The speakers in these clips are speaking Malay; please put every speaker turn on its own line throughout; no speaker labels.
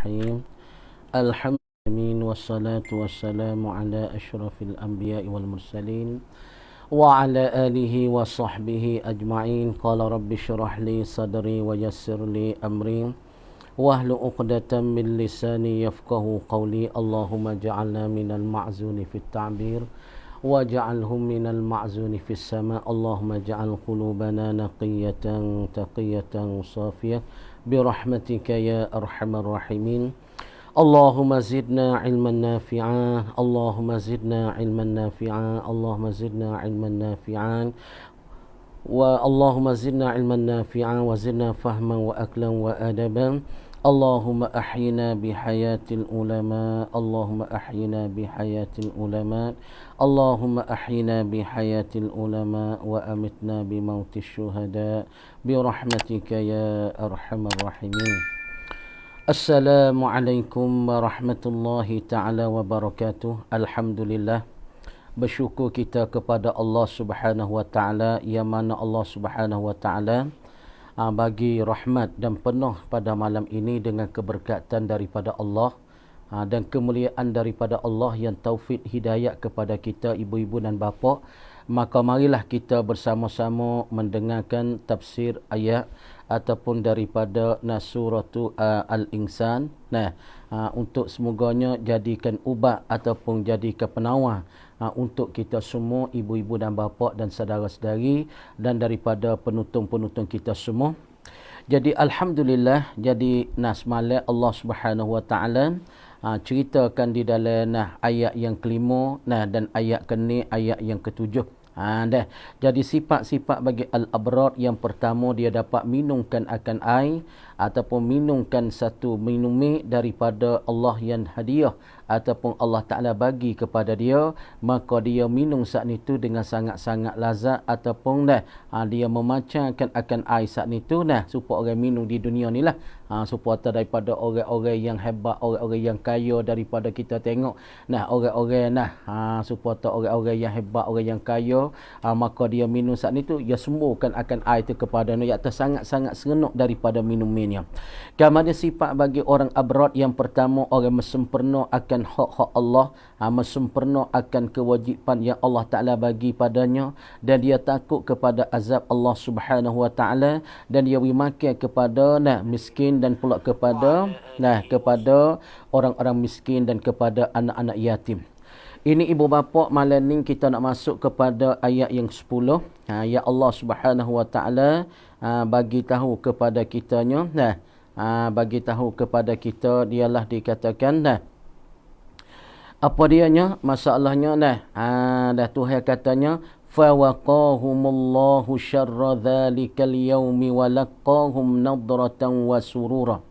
Bismillahirrahmanirrahim. Alhamdulillah wassalatu wassalamu ala asyrafil anbiya'i wal mursalin wa ala alihi wa sahbihi ajma'in. Qala rabbi syrah li sadri wa yassir li amri wahlul 'uqdatam min lisani yafqahu qawli. Allahumma ja'alna minal ma'zuni fit ta'bir waj'alhum minal ma'zuni fis sama'. Allahumma ja'al qulubana naqiyatan taqiyatan safiyah birahmatika ya arhamar rahimin. Allahumma zidna ilman nafi'an, Allahumma zidna ilman nafi'an, Allahumma zidna ilman nafi'an, wa Allahumma zidna ilman nafi'an wa zidna fahman wa aklan wa adaban. Allahumma ahyina bihayatil ulama, Allahumma ahyina bihayatil ulama, Allahumma ahyina bihayatil ulama wa amitna bimautis syuhada birahmatika ya arhamar rahimin. Assalamualaikum warahmatullahi ta'ala wabarakatuh. Alhamdulillah, bersyukur kita kepada Allah Subhanahu wa ta'ala, yang mana Allah Subhanahu wa ta'ala bagi rahmat dan penuh pada malam ini dengan keberkatan daripada Allah dan kemuliaan daripada Allah yang taufik hidayat kepada kita ibu-ibu dan bapa. Maka marilah kita bersama-sama mendengarkan tafsir ayat ataupun daripada suratu Al-Insan. Untuk semoganya jadikan ubat ataupun jadikan penawar untuk kita semua, ibu-ibu dan bapa dan saudara-saudari, dan daripada penonton-penonton kita semua. Jadi alhamdulillah, jadi semalam Allah Subhanahu wa taala ceritakan di dalam ayat yang kelima dan ayat keni, ayat yang ketujuh. Jadi sifat-sifat bagi al-abrar, yang pertama dia dapat minumkan akan air ataupun minumkan satu minumi daripada Allah yang hadiah ataupun Allah Ta'ala bagi kepada dia, maka dia minum saat itu dengan sangat-sangat lazat ataupun dia memancarkan akan air saat itu supaya orang minum di dunia ni lah, supaya daripada orang-orang yang hebat, orang-orang yang kaya daripada kita tengok orang-orang supaya orang-orang yang hebat, orang yang kaya, maka dia minum saat itu, dia sembuhkan akan air itu kepada dia, iaitu sangat-sangat serenuk daripada minumannya. Kemudian sifat bagi orang abrar, yang pertama orang sempurna akan hak-hak Allah, sempurna akan kewajipan yang Allah Ta'ala bagi padanya, dan dia takut kepada azab Allah Subhanahu wa Ta'ala, dan dia makan kepada miskin dan pula kepada kepada orang-orang miskin dan kepada anak-anak yatim. Ini ibu bapa, malam ni kita nak masuk kepada ayat yang 10. Ya Allah Subhanahu wa Ta'ala bagi tahu kepada kitanya, bagi tahu kepada kita, dialah dikatakan apa dianya masalahnya Tuhan katanya fawaqahumullahu syarra dzalikal yaumi wa laqahum nadratan wa surura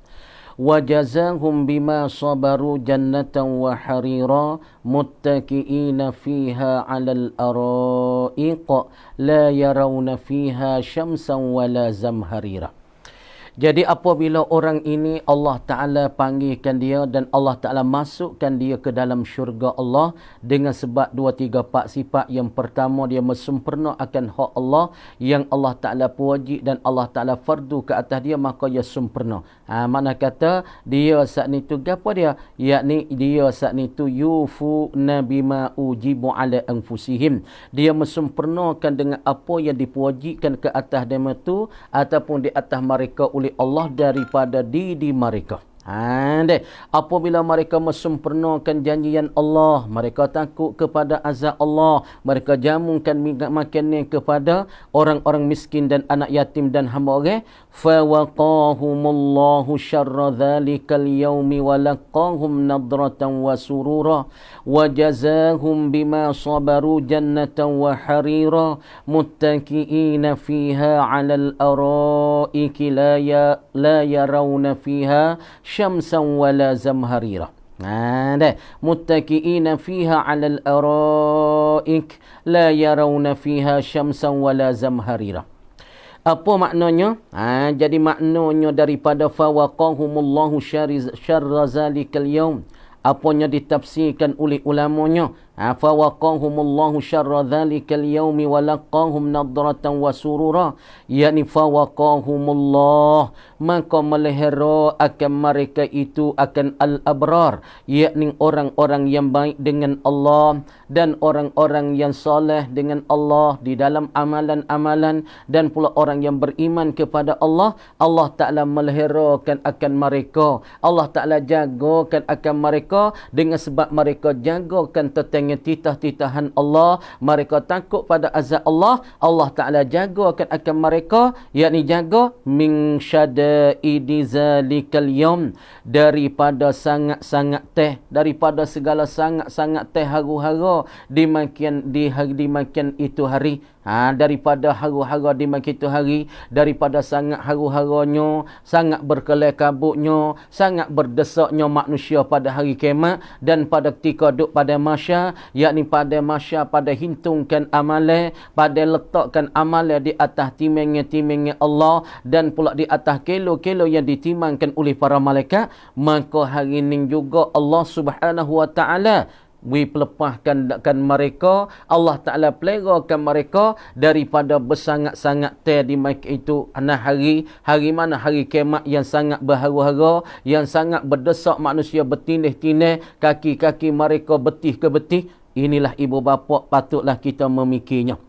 wa jazahum bima sabaru jannatan wa harira muttaqiina fiha 'alal araiq la yarawna fiha syamsan wala zamharira. Jadi apabila orang ini Allah Ta'ala panggilkan dia dan Allah Ta'ala masukkan dia ke dalam syurga Allah dengan sebab 2, 3, 4 sifat. Yang pertama, dia sempurna akan hak Allah yang Allah Ta'ala pewajib dan Allah Ta'ala fardu ke atas dia, maka dia sempurna. Mana kata dia saat itu apa dia? Yakni dia saat itu yufu nabima ujibu ala anfusihim. Dia sempurnakan dengan apa yang dipewajibkan ke atas dia itu ataupun di atas mereka oleh Allah daripada diri mereka. Apabila mereka sempurnakan janjian Allah, mereka takut kepada azab Allah, mereka jamukan makanan kepada orang-orang miskin dan anak yatim dan hamba orang, fawaqahumullahu syarra dzalikal yaumi wa laqahum nadratan wa surura wa jazahum bima sabaru jannatan wa harira muttaqiina fiha 'alal araiki la yarawna fiha syamsan wala zamharira. Muttaqiina fiha 'alal araik la yarawna fiha syamsan wala zamharira. Apa maknanya? Jadi maknanya daripada fawaqahumullahu syarra zalikal yaum, apanya ditafsirkan oleh ulamanya. Fawaqahumullahu syarra dhalikal yaumi wa laqahum nadratan wa surura, yakni fawaqahumullah, maka melihara akan mereka itu akan al-abrar, yakni orang-orang yang baik dengan Allah dan orang-orang yang soleh dengan Allah di dalam amalan-amalan, dan pula orang yang beriman kepada Allah. Allah Ta'ala meliharakan akan mereka, Allah Ta'ala jagakan akan mereka dengan sebab mereka jagakan titah-titahan Allah, mereka takut pada azab Allah. Allah Ta'ala jagakan akan mereka, yakni jaga min syadaidi zalikal yawm, daripada sangat-sangat teh, daripada segala sangat-sangat teh haru-hara di makian itu hari. Daripada haru-hara di makian itu hari, daripada sangat haru-haranya, sangat berkelai kabutnya, sangat berdesaknya manusia pada hari kiamat dan pada ketika duduk pada masyar, yakni pada masyar, pada hintungkan amalan, pada letakkan amalan di atas timingnya Allah dan pula di atas kilo-kilo yang ditimangkan oleh para malaikat. Maka hari ini juga Allah Subhanahu wa Ta'ala pelepahkan mereka, Allah Ta'ala pelerakan mereka daripada bersangat-sangat teh di maik itu. Hari mana? Hari kiamat yang sangat berharu-hara, yang sangat berdesak manusia bertindih-tindih, kaki-kaki mereka betih ke betih. Inilah ibu bapa patutlah kita memikirnya.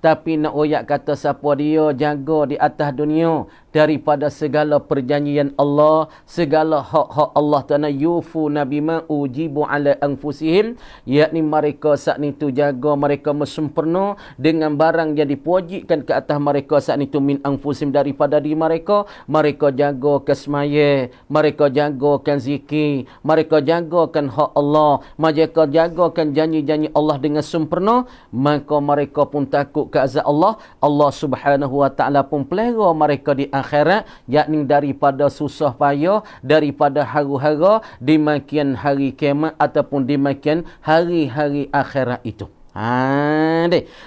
Tapi nak oyak kata siapa dia jaga di atas dunia daripada segala perjanjian Allah, segala hak-hak Allah Ta'ala, yufuna bima ujibu ala anfusihim, yakni mereka saat itu jaga, mereka sempurna dengan barang yang dipujikan ke atas mereka saat itu min anfusihim, daripada diri mereka. Mereka jagakan semaya, mereka jagakan zikir, mereka jagakan hak Allah, mereka jagakan janji-janji Allah dengan sempurna. Maka mereka pun takut ke azab Allah. Allah Subhanahu wa Ta'ala pun pelera mereka di akhirat, yakni daripada susah payah, daripada haru-hara di makian hari kiamat ataupun di makian hari-hari akhirat itu.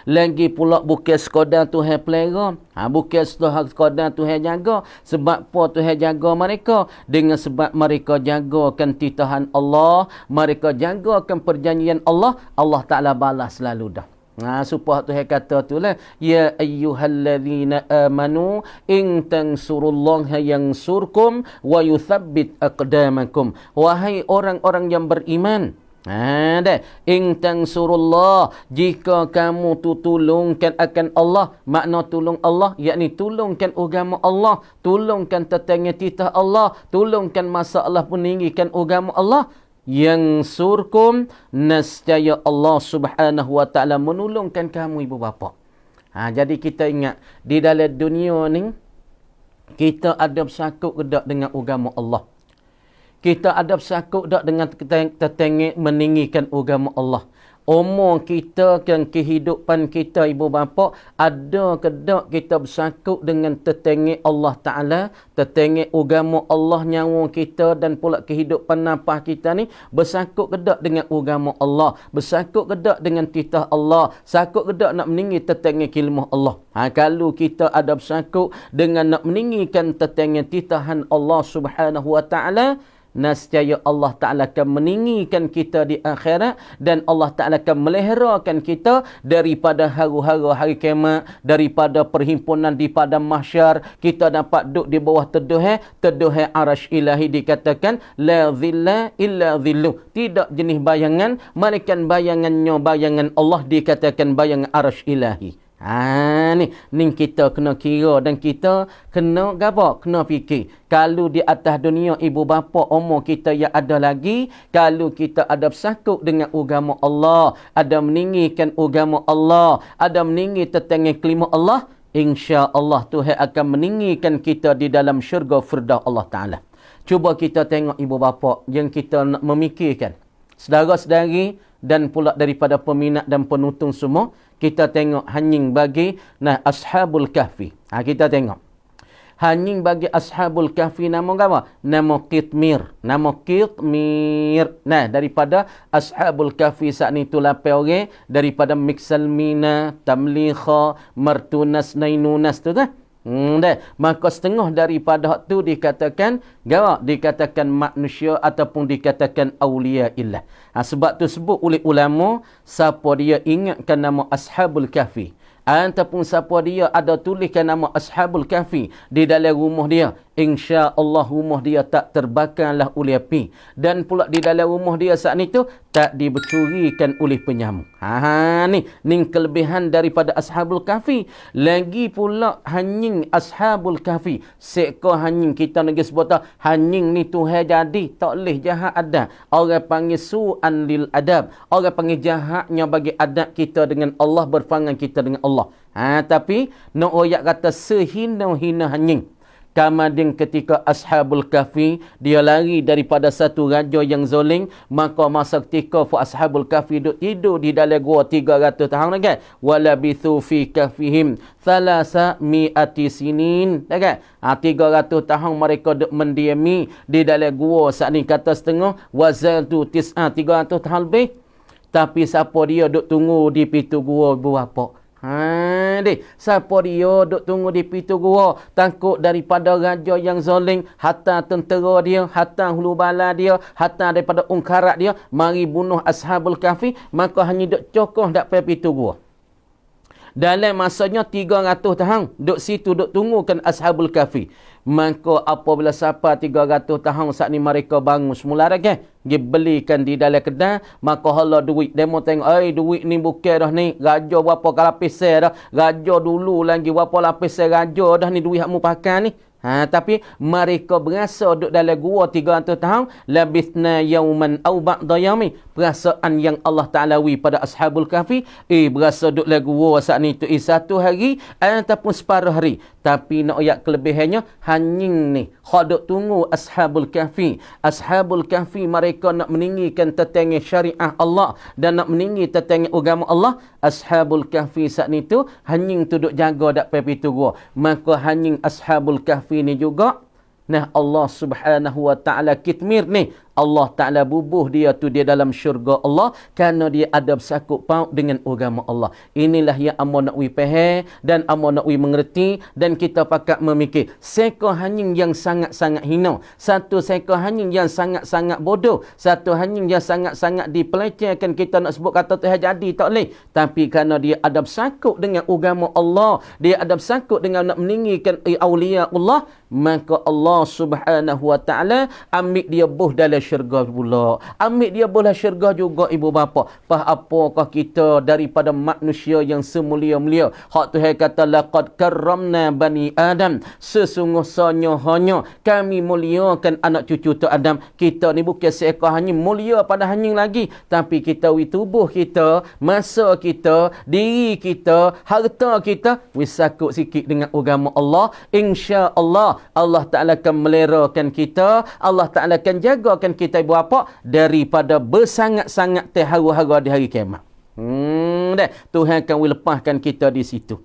Lagi pula bukan sekadar Tuhan pelera, bukan sekadar Tuhan jaga. Sebab apa Tuhan jaga mereka? Dengan sebab mereka jagakan titahan Allah, mereka jagakan perjanjian Allah. Allah Ta'ala balas selalu dah. Supaya Tuhan kata tu lah, ya ayyuhallazina amanu in tansurullaha yansurkum wa yuthabbit aqdamakum. Wahai orang-orang yang beriman, in tansurullah, jika kamu tolongkan akan Allah, makna tolong Allah yakni tolongkan agama Allah, tolongkan tetangga titah Allah, tolongkan masalah peninggikan agama Allah, yang surkum, nescaya Allah Subhanahu wa Ta'ala menolongkan kamu ibu bapa. Jadi kita ingat di dalam dunia ni kita ada bersakut ke tak dengan agama Allah. Kita ada bersakut tak dengan tetangga meninggikan agama Allah. Umur kita dan kehidupan kita ibu bapa, ada ke tak kita bersakut dengan tetangga Allah Ta'ala, tetangga agama Allah, nyawa kita dan pula kehidupan nafas kita ni bersakut ke tak dengan agama Allah, bersakut ke tak dengan titah Allah, sakut ke tak nak meninggi tetangga kilmuh Allah. Kalau kita ada bersakut dengan nak meninggikan tetangga titahan Allah Subhanahu wa Ta'ala, nescaya Allah Ta'ala akan meninggikan kita di akhirat, dan Allah Ta'ala akan meliharakan kita daripada haru-hara hari kiamat, daripada perhimpunan di padang mahsyar. Kita dapat duduk di bawah teduh arasy ilahi. Dikatakan la dhilla illa dhillu, tidak jenis bayangan melainkan bayangannya bayangan Allah, dikatakan bayangan arasy ilahi. Ni kita kena kira dan kita kena gapo? Kena fikir. Kalau di atas dunia ibu bapa umur kita yang ada lagi, kalau kita ada bersakut dengan agama Allah, ada meninggikan agama Allah, ada meninggi tetangga kelima Allah, insya-Allah Tuhan akan meninggikan kita di dalam syurga firdaus Allah Ta'ala. Cuba kita tengok ibu bapa yang kita nak memikirkan, saudara-saudari dan pula daripada peminat dan penonton semua, kita tengok hanying bagi Ashabul Kahfi. Kita tengok hanying bagi Ashabul Kahfi nama apa? Nama Qitmir. Nama Qitmir. Daripada Ashabul Kahfi saat ni tu 8 orang, daripada Miksalmina, Tamlikha, Martunas, Nainunas tu dah. Dah. Maka setengah daripada hak tu dikatakan garak, dikatakan manusia ataupun dikatakan awliya illah. Sebab tu sebut oleh ulama, siapa dia ingatkan nama Ashabul Kahfi ataupun siapa dia ada tuliskan nama Ashabul Kahfi di dalam rumah dia, insya-Allah rumah dia tak terbakarlah oleh api, dan pula di dalam rumah dia saat itu tak dibecurikan oleh penyamuk. Ni kelebihan daripada Ashabul Kahfi. Lagi pula hanying Ashabul Kahfi, seekor hanying, kita negeri sebut hanying ni Tuhan jadi tak boleh jahat ada. Orang panggil su'an lil adab, orang panggil jahatnya bagi adab kita dengan Allah, berpangan kita dengan Allah. Tapi no ayat kata sehina-hina hanying. Kamadin ketika Ashabul Kahfi dia lari daripada satu raja yang zalim, maka masa ketika Ashabul Kahfi duduk tidur di dalam gua 300 tahun kan, walabithu fi kahfihim thalasa mi'ati sinin kan, 300 tahun mereka duduk mendiami di dalam gua. Saat ni kata setengah wazal tu 300 tahun lebih. Tapi siapa dia duduk tunggu di pintu gua berapa? Siapa dia duk tunggu di pintu gua, takut daripada raja yang zalim, hatta tentera dia, hatta hulu bala dia, hatta daripada ungkarat dia mari bunuh Ashabul Kahfi, maka hanya duk cokoh dak pergi pintu gua. Dalam masanya 300 tahun duk situ duk tunggukan Ashabul Kahfi. Maka apabila sampai 300 tahun saat ni mereka bangun semula lagi, dia belikan di dalam kedai, maka hala duit. Demo tengok, duit ni bukan dah ni, raja berapa lapis dah, raja dulu lagi berapa lapis raja dah ni duit hak mu pakai ni. Tapi mereka berasa duduk dalam gua 300 tahun, labithna yauman au ba'da yaumi. Perasaan yang Allah Ta'ala wi pada Ashabul Kahfi, berasa duduk dalam gua saat ni tu satu hari ataupun separuh hari. Tapi nak ayat kelebihannya hanying ni hak duk tunggu Ashabul Kahfi. Ashabul Kahfi mereka nak meninggikan tetangga syariah Allah dan nak meninggi tetangga agama Allah. Ashabul Kahfi saat ni tu hanying tu duk jaga dak pergi tu gua. Maka hanying Ashabul Kahfi ni juga, nah Allah Subhanahu wa taala kitmir ni, Allah Ta'ala bubuh dia tu dia dalam syurga Allah kerana dia ada bersakut paut dengan agama Allah. Inilah yang amo nak wi faham dan amo nak wi mengerti, dan kita pakat memikir seekor hanying yang sangat-sangat hina, satu seekor hanying yang sangat-sangat bodoh, satu hanying yang sangat-sangat dipelecehkan. Kita nak sebut kata Tuhan jadi tak boleh, tapi kerana dia ada bersakut dengan agama Allah, dia ada bersakut dengan nak meninggikan awliya Allah, maka Allah Subhanahu wa taala ambil dia buh dalam syurga pula. Ambil dia bola syurga juga ibu bapa. Apakah kita daripada manusia yang semulia-mulia? Hak Tuhan kata laqad karramna bani Adam. Sesungguhnya hanya kami muliakan anak cucu tu Adam. Kita ni bukan seekor hanya mulia pada hanya lagi, tapi kita tubuh kita, masa kita, diri kita, harta kita wisakut sikit dengan agama Allah. Insya-Allah Allah Taala akan melerakan kita, Allah Taala akan jagakan kita ibu bapa daripada bersangat-sangat terharu-haru di hari kiamat. Tuhan akan lepaskan kita di situ.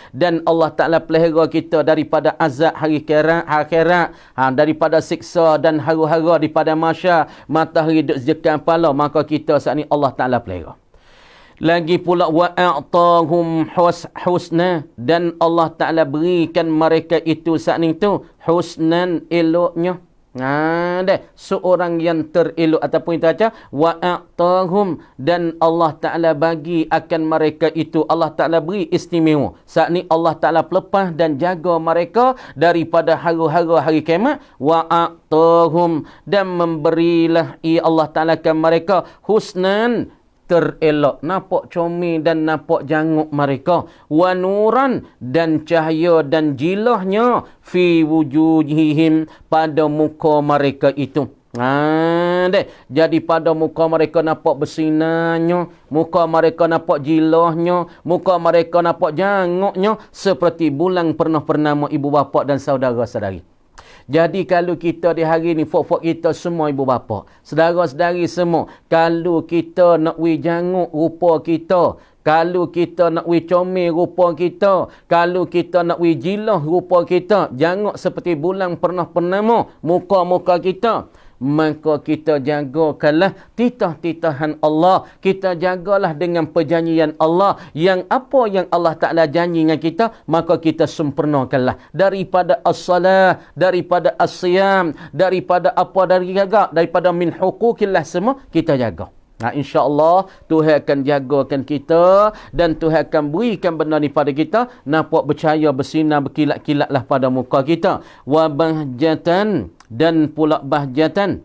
Dan Allah Ta'ala pelihara kita daripada azab hari akhirat, daripada siksa dan haru-haru daripada masyar, matahari duk jekam kepala, maka kita saat ni Allah Ta'ala pelihara. Lagi pula wa'atahum husna, dan Allah Ta'ala berikan mereka itu saat itu husnan, eloknya. Seorang yang terelok ataupun kita baca wa'atahum, dan Allah Ta'ala bagi akan mereka itu, Allah Ta'ala beri istimewa. Saat ni Allah Ta'ala pelepah dan jaga mereka daripada haru-haru hari kiamat. Wa'atahum, dan memberilah Allah Ta'ala akan mereka husnan, terelok, nampak comel dan nampak janguk mereka. Wa nuran, dan cahaya dan jilahnya fi wujuhihim, pada muka mereka itu. Jadi pada muka mereka nampak bersinarnya, muka mereka nampak jilahnya, muka mereka nampak janguknya seperti bulan pernah purnama ibu bapa dan saudara-saudari. Jadi kalau kita di hari ni, fok-fok kita semua ibu bapa, saudara-saudari semua, kalau kita nak wi janguk rupa kita, kalau kita nak wi comel rupa kita, kalau kita nak wi jilah rupa kita, janguk seperti bulan pernah purnama muka-muka kita, maka kita jagakanlah titah-titahan Allah. Kita jagalah dengan perjanjian Allah. Yang apa yang Allah Ta'ala janji dengan kita, maka kita sempurnakanlah. Daripada as-salah, daripada as-siyam, daripada apa daripada min hukukillah semua, kita jaga. InsyaAllah Tuhan akan jagakan kita dan Tuhan akan berikan benda ni pada kita. Nampak bercahaya bersinar berkilat-kilatlah pada muka kita. Wa bahjatan, dan pula bahjatan.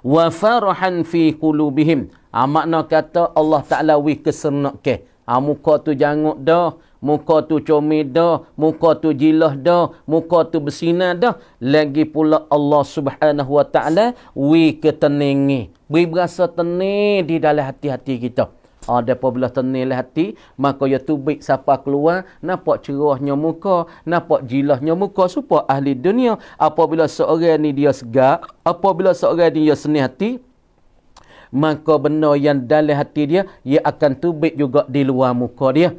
Wa farahan fi qulubihim. Makna kata Allah Ta'ala kesenak ke. Muka tu janguk dah. Muka tu comel dah, muka tu jilah dah, muka tu bersinar dah. Lagi pula Allah Subhanahu Wa Ta'ala ketenangi. Beri berasa tenang di dalam hati-hati kita. Apabila tenang hati, maka ya tubik siapa keluar, nampak cerahnya muka, nampak jilahnya muka, supaya ahli dunia. Apabila seorang ni dia segar, apabila seorang ni dia senang hati, maka benda yang dalam hati dia, ia akan tubik juga di luar muka dia.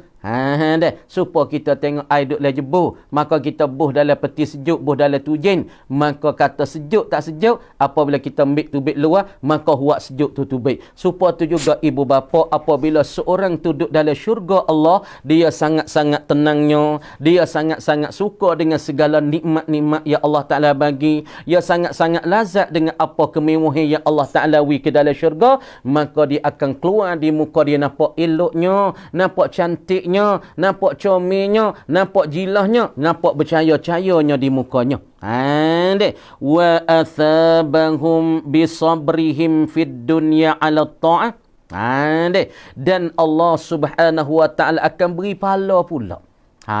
Supaya kita tengok air duk lagi buh, maka kita buh dalam peti sejuk, buh dalam tujen, maka kata sejuk tak sejuk, apabila kita ambil tubik luar, maka huak sejuk tu tubik. Supaya tu juga ibu bapa, apabila seorang tu duduk dalam syurga Allah, dia sangat-sangat tenangnya, dia sangat-sangat suka dengan segala nikmat-nikmat yang Allah Ta'ala bagi, dia sangat-sangat lazat dengan apa kemewahan yang Allah Ta'ala ke dalam syurga, maka dia akan keluar di muka dia nampak eloknya, nampak cantiknya, nampak comelnya, nampak jilahnya, nampak bercahaya-cahayanya di mukanya. Wa athabahum bisabrihim fid dunya ala ta'ah. Dan Allah Subhanahu Wa Ta'ala akan beri pahala pula.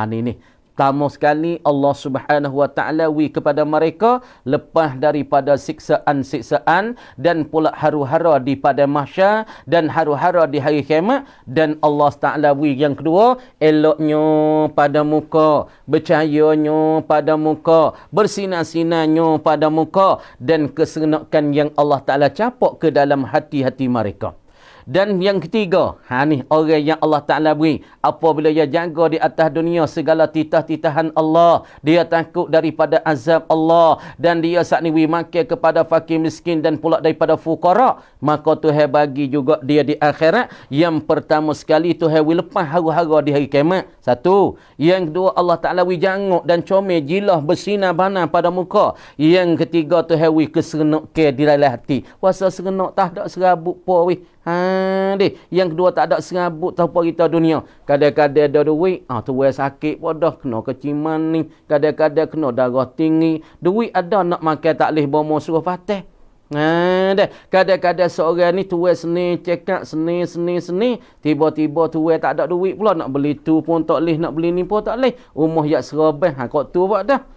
Ni. Pertama sekali Allah Subhanahu Wa Ta'ala kepada mereka lepas daripada siksaan-siksaan dan pula haru-hara di pada mahsyar dan haru-hara di hari kiamat. Dan Allah Ta'ala yang kedua, eloknya pada muka, bercahayanya pada muka, bersinar-sinarnya pada muka, dan keserenakan yang Allah Ta'ala capok ke dalam hati-hati mereka. Dan yang ketiga, ni orang yang Allah Ta'ala beri, apabila dia jaga di atas dunia segala titah-titahan Allah, dia takut daripada azab Allah, dan dia saat ni makan kepada fakir miskin dan pula daripada fukara, maka Tuhan bagi juga dia di akhirat. Yang pertama sekali, Tuhan lepas haru-hara di hari kiamat. Satu. Yang kedua, Allah Ta'ala janguk dan comel jilah bersinar bana pada muka. Yang ketiga, Tuhan keserenok ke di dalam hati. Wasa serenok tak ada serabut po weh. Yang kedua, tak ada serabut tanpa kita dunia. Kadang-kadang ada duit, tuai sakit pun dah, kena keciman ni. Kadang-kadang kena darah tinggi. Duit ada, nak makan tak boleh bomo suruh patah. Kadang-kadang seorang ni tuai seni, cekak seni. Tiba-tiba tuai tak ada duit pula. Nak beli tu pun tak boleh, nak beli ni pun tak boleh. Rumah yak serabah, kok tu buat dah.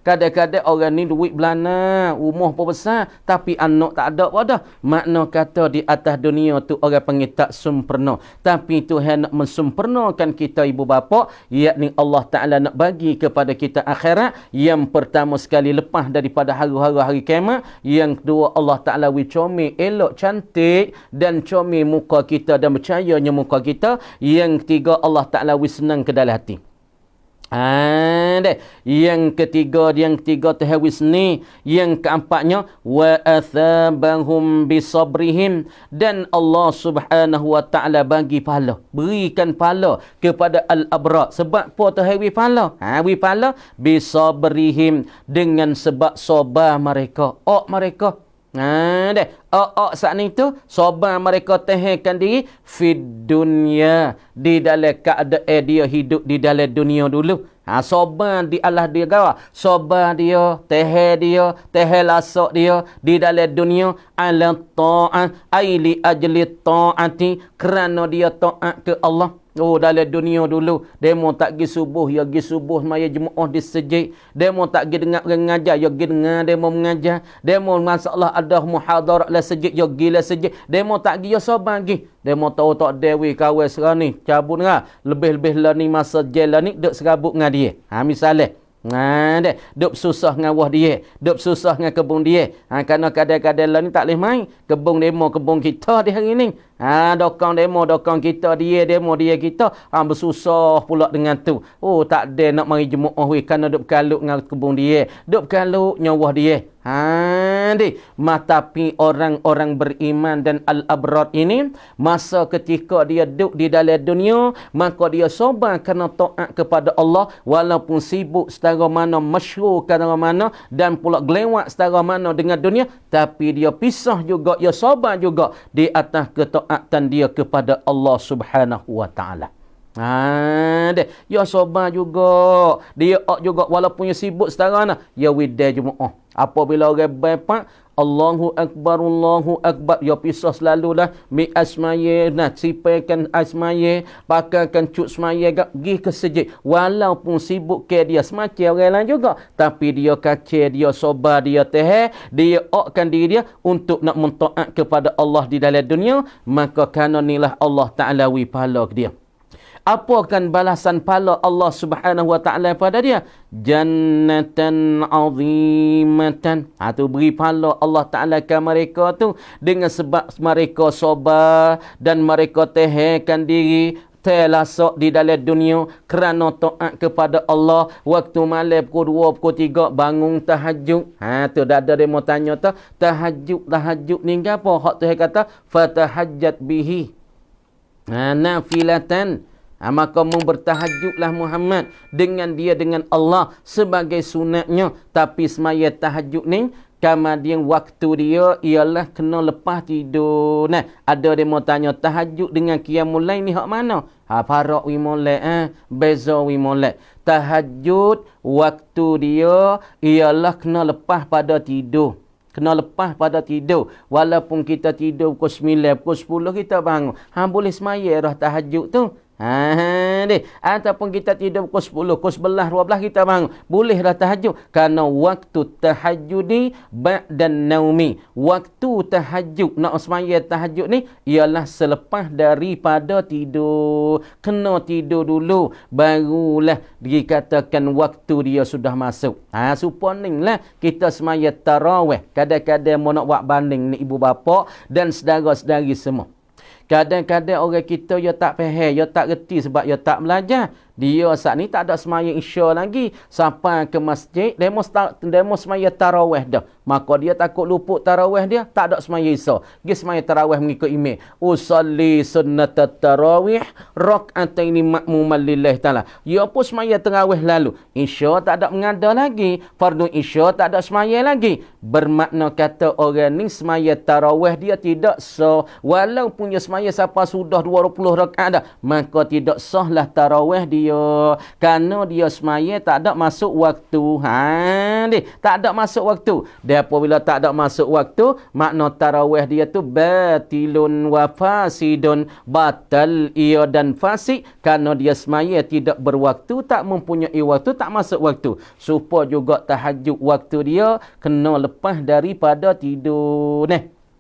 Kadang-kadang orang ni duit belana, rumah pun besar, tapi anak tak ada pun dah. Makna kata di atas dunia tu orang panggil tak sempurna. Tapi Tuhan nak mensempurnakan kita ibu bapa, yakni Allah Ta'ala nak bagi kepada kita akhirat. Yang pertama sekali lepas daripada haru-hara hari kiamat. Yang kedua, Allah Ta'ala comel elok cantik dan comel muka kita dan bercahayanya muka kita. Yang ketiga, Allah Ta'ala senang ke dalam hati. Yang ketiga tahawis ni. Yang keempatnya, wa athabahum bisabrihim, dan Allah Subhanahu Wa Ta'ala bagi pahala, berikan pahala kepada al-abrar. Sebab apa tahawis pahala? Pahala bisabrihim, dengan sebab sabar mereka. Mereka saat ni tu sabar mereka tahankan diri fid dunya, di dalam keadaan dia hidup di dalam dunia dulu. Sabar di Allah dia gawa. Sabar dia, tahan lasak dia di dalam dunia ala ta'at, aili ajli ta'ati, kerana dia taat ke Allah. Dalam dunia dulu, demo tak pergi subuh, ya pergi subuh maya jemaah di masjid. Demo tak pergi dengar mengajar, ya pergi dengar demo mengajar. Demo masalah ada muhadarat la masjid, ya pergi la masjid. Demo tak pergi, ya sabar pergi. Demo tahu tak dewi kawan serang ni, cabut ngah. Lebih-lebih lah ni masa jel lah ni, duk serabut dengan dia. Misalnya, duk susah dengan wah dia, duk susah dengan kebun dia. Kerana kadang-kadang lah ni tak boleh main. Kebun demo, kebun kita di hari ni. Dokang demo, dokang kita, dia demo, dia kita. Bersusah pula dengan tu. Tak ada nak mari jemaah weh, kerana duk berkalut dengan kebun dia. Duk berkalut nyawa dia. Tapi orang-orang beriman dan al-abrar ini, masa ketika dia duduk di dalam dunia, maka dia sabar kerana taat kepada Allah, walaupun sibuk setara mana, masyhur setara mana, dan pula gelewat setara mana dengan dunia, tapi dia pisah juga, dia sabar juga di atas ketaatan dia kepada Allah Subhanahu wa taala. Dia sabar juga. Dia juga walaupun dia sibuk setara mana, dia widai Jumaat. Apabila orang bapak Allahu Akbar, dia pisah selalulah mi asmaya, nak sipakan asmaya, pakaikan cut semaya, pergi ke masjid. Walaupun sibuk ke dia semacam orang lain juga, tapi dia kacir, dia sabar, dia tahan, dia okkan diri dia untuk nak mentaat kepada Allah di dalam dunia, maka kerana inilah Allah Ta'ala wi pahala ke dia. Apa kan balasan pahala Allah Subhanahu wa taala pada dia? Jannatan azimatan. Tu beri pahala Allah Taala ke mereka tu dengan sebab mereka sabar dan mereka tahankan diri terlasok di dalam dunia kerana taat kepada Allah. Waktu malam pukul 2, pukul 3 bangun tahajud. Tu dah ada demo tanya tu, tahajud ni apa? Hak tu kata fatahajjat bihi nafilatan. Maka bertahajudlah Muhammad dengan Allah sebagai sunatnya. Tapi semaya tahajud ni, kemudian waktu dia ialah kena lepas tidur. Ada dia mau tanya tahajud dengan qiyamul lail ni hak mana? Farak wi molek, beza wi molek. Tahajud waktu dia ialah kena lepas pada tidur. Kena lepas pada tidur. Walaupun kita tidur pukul 9, pukul 10 kita bangun. Boleh semaya dah tahajud tu. Ataupun kita tidur pukul 10, pukul 11, 12 kita bangun. Boleh dah tahajud. Kerana waktu tahajudi ba'dan naumi. Waktu tahajud, nak semaya tahajud ni, ialah selepas daripada tidur. Kena tidur dulu. Barulah dikatakan waktu dia sudah masuk. Suponing lah kita semaya tarawih. Kadang-kadang mau nak buat banding ni ibu bapa dan saudara-saudari semua. Kadang-kadang orang kita dia tak faham, dia tak reti sebab dia tak belajar. Dia saat ni tak ada semaya isya lagi. Sampai ke masjid, demo semaya tarawih dah. Maka dia takut luput tarawih dia, tak ada semaya isya. Dia semaya tarawih mengikut imam. Usalli sunnatat tarawih rak'ataini ma'muman lillahi ta'ala. Dia pun semaya tarawih lalu. Isya tak ada mengada lagi. Fardu isya tak ada semaya lagi. Bermakna kata orang ni semaya tarawih dia tidak sah. Walaupun dia semaya siapa sudah 20 rakaat dah, maka tidak sahlah tarawih dia. Kerana dia semaya tak ada masuk waktu. Tak ada masuk waktu. Dan apabila tak ada masuk waktu, makna tarawih dia tu batilun wa fasidun. Batal ia dan fasik. Kerana dia semaya tidak berwaktu, tak mempunyai waktu, tak masuk waktu. Supaya juga tahajud waktu dia kena lepas daripada tidur.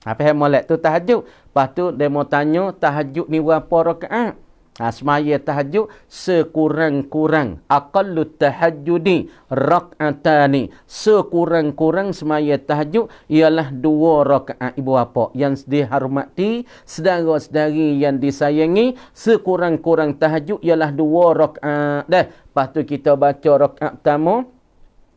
Faham molek tu tahajud. Lepas tu dia mau tanya tahajud ni berapa rakaat? Semaya tahajud sekurang-kurang aqallu tahajjudi rak'atani. Sekurang-kurang semaya tahajud ialah 2 rakaat ibu bapa yang dihormati, saudara-saudari yang disayangi. Sekurang-kurang tahajud ialah 2 rakaat. Lepas tu kita baca rakaat pertama,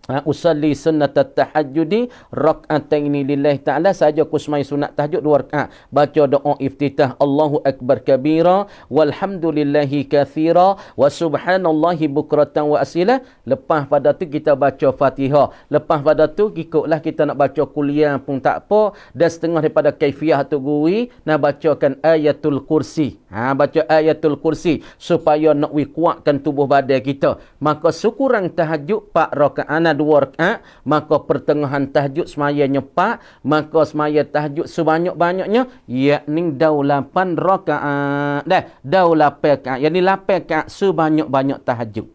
usalli sunnatat tahajjudi rak'ataini lillahi ta'ala. Saja aku semai sunat tahajud 2 rakaat. Baca doa iftitah Allahu akbar kabira walhamdulillahi katsira wa subhanallahi bukratan wa asila. Lepas pada tu kita baca Fatihah. Lepas pada tu ikutlah kita nak baca kuliah pun tak apa. Dan setengah daripada kaifiah tu guri nak bacakan ayatul kursi. Baca ayatul kursi supaya nak kuatkan tubuh badan kita. Maka sekurang tahajud 4 rakaat, 2 rakaat, maka pertengahan tahajud semayanya 4, maka semaya tahajud sebanyak-banyaknya yakni 8 rakaat. Dah 8 rakaat. Yang ni 8 rakaat sebanyak-banyak tahajud.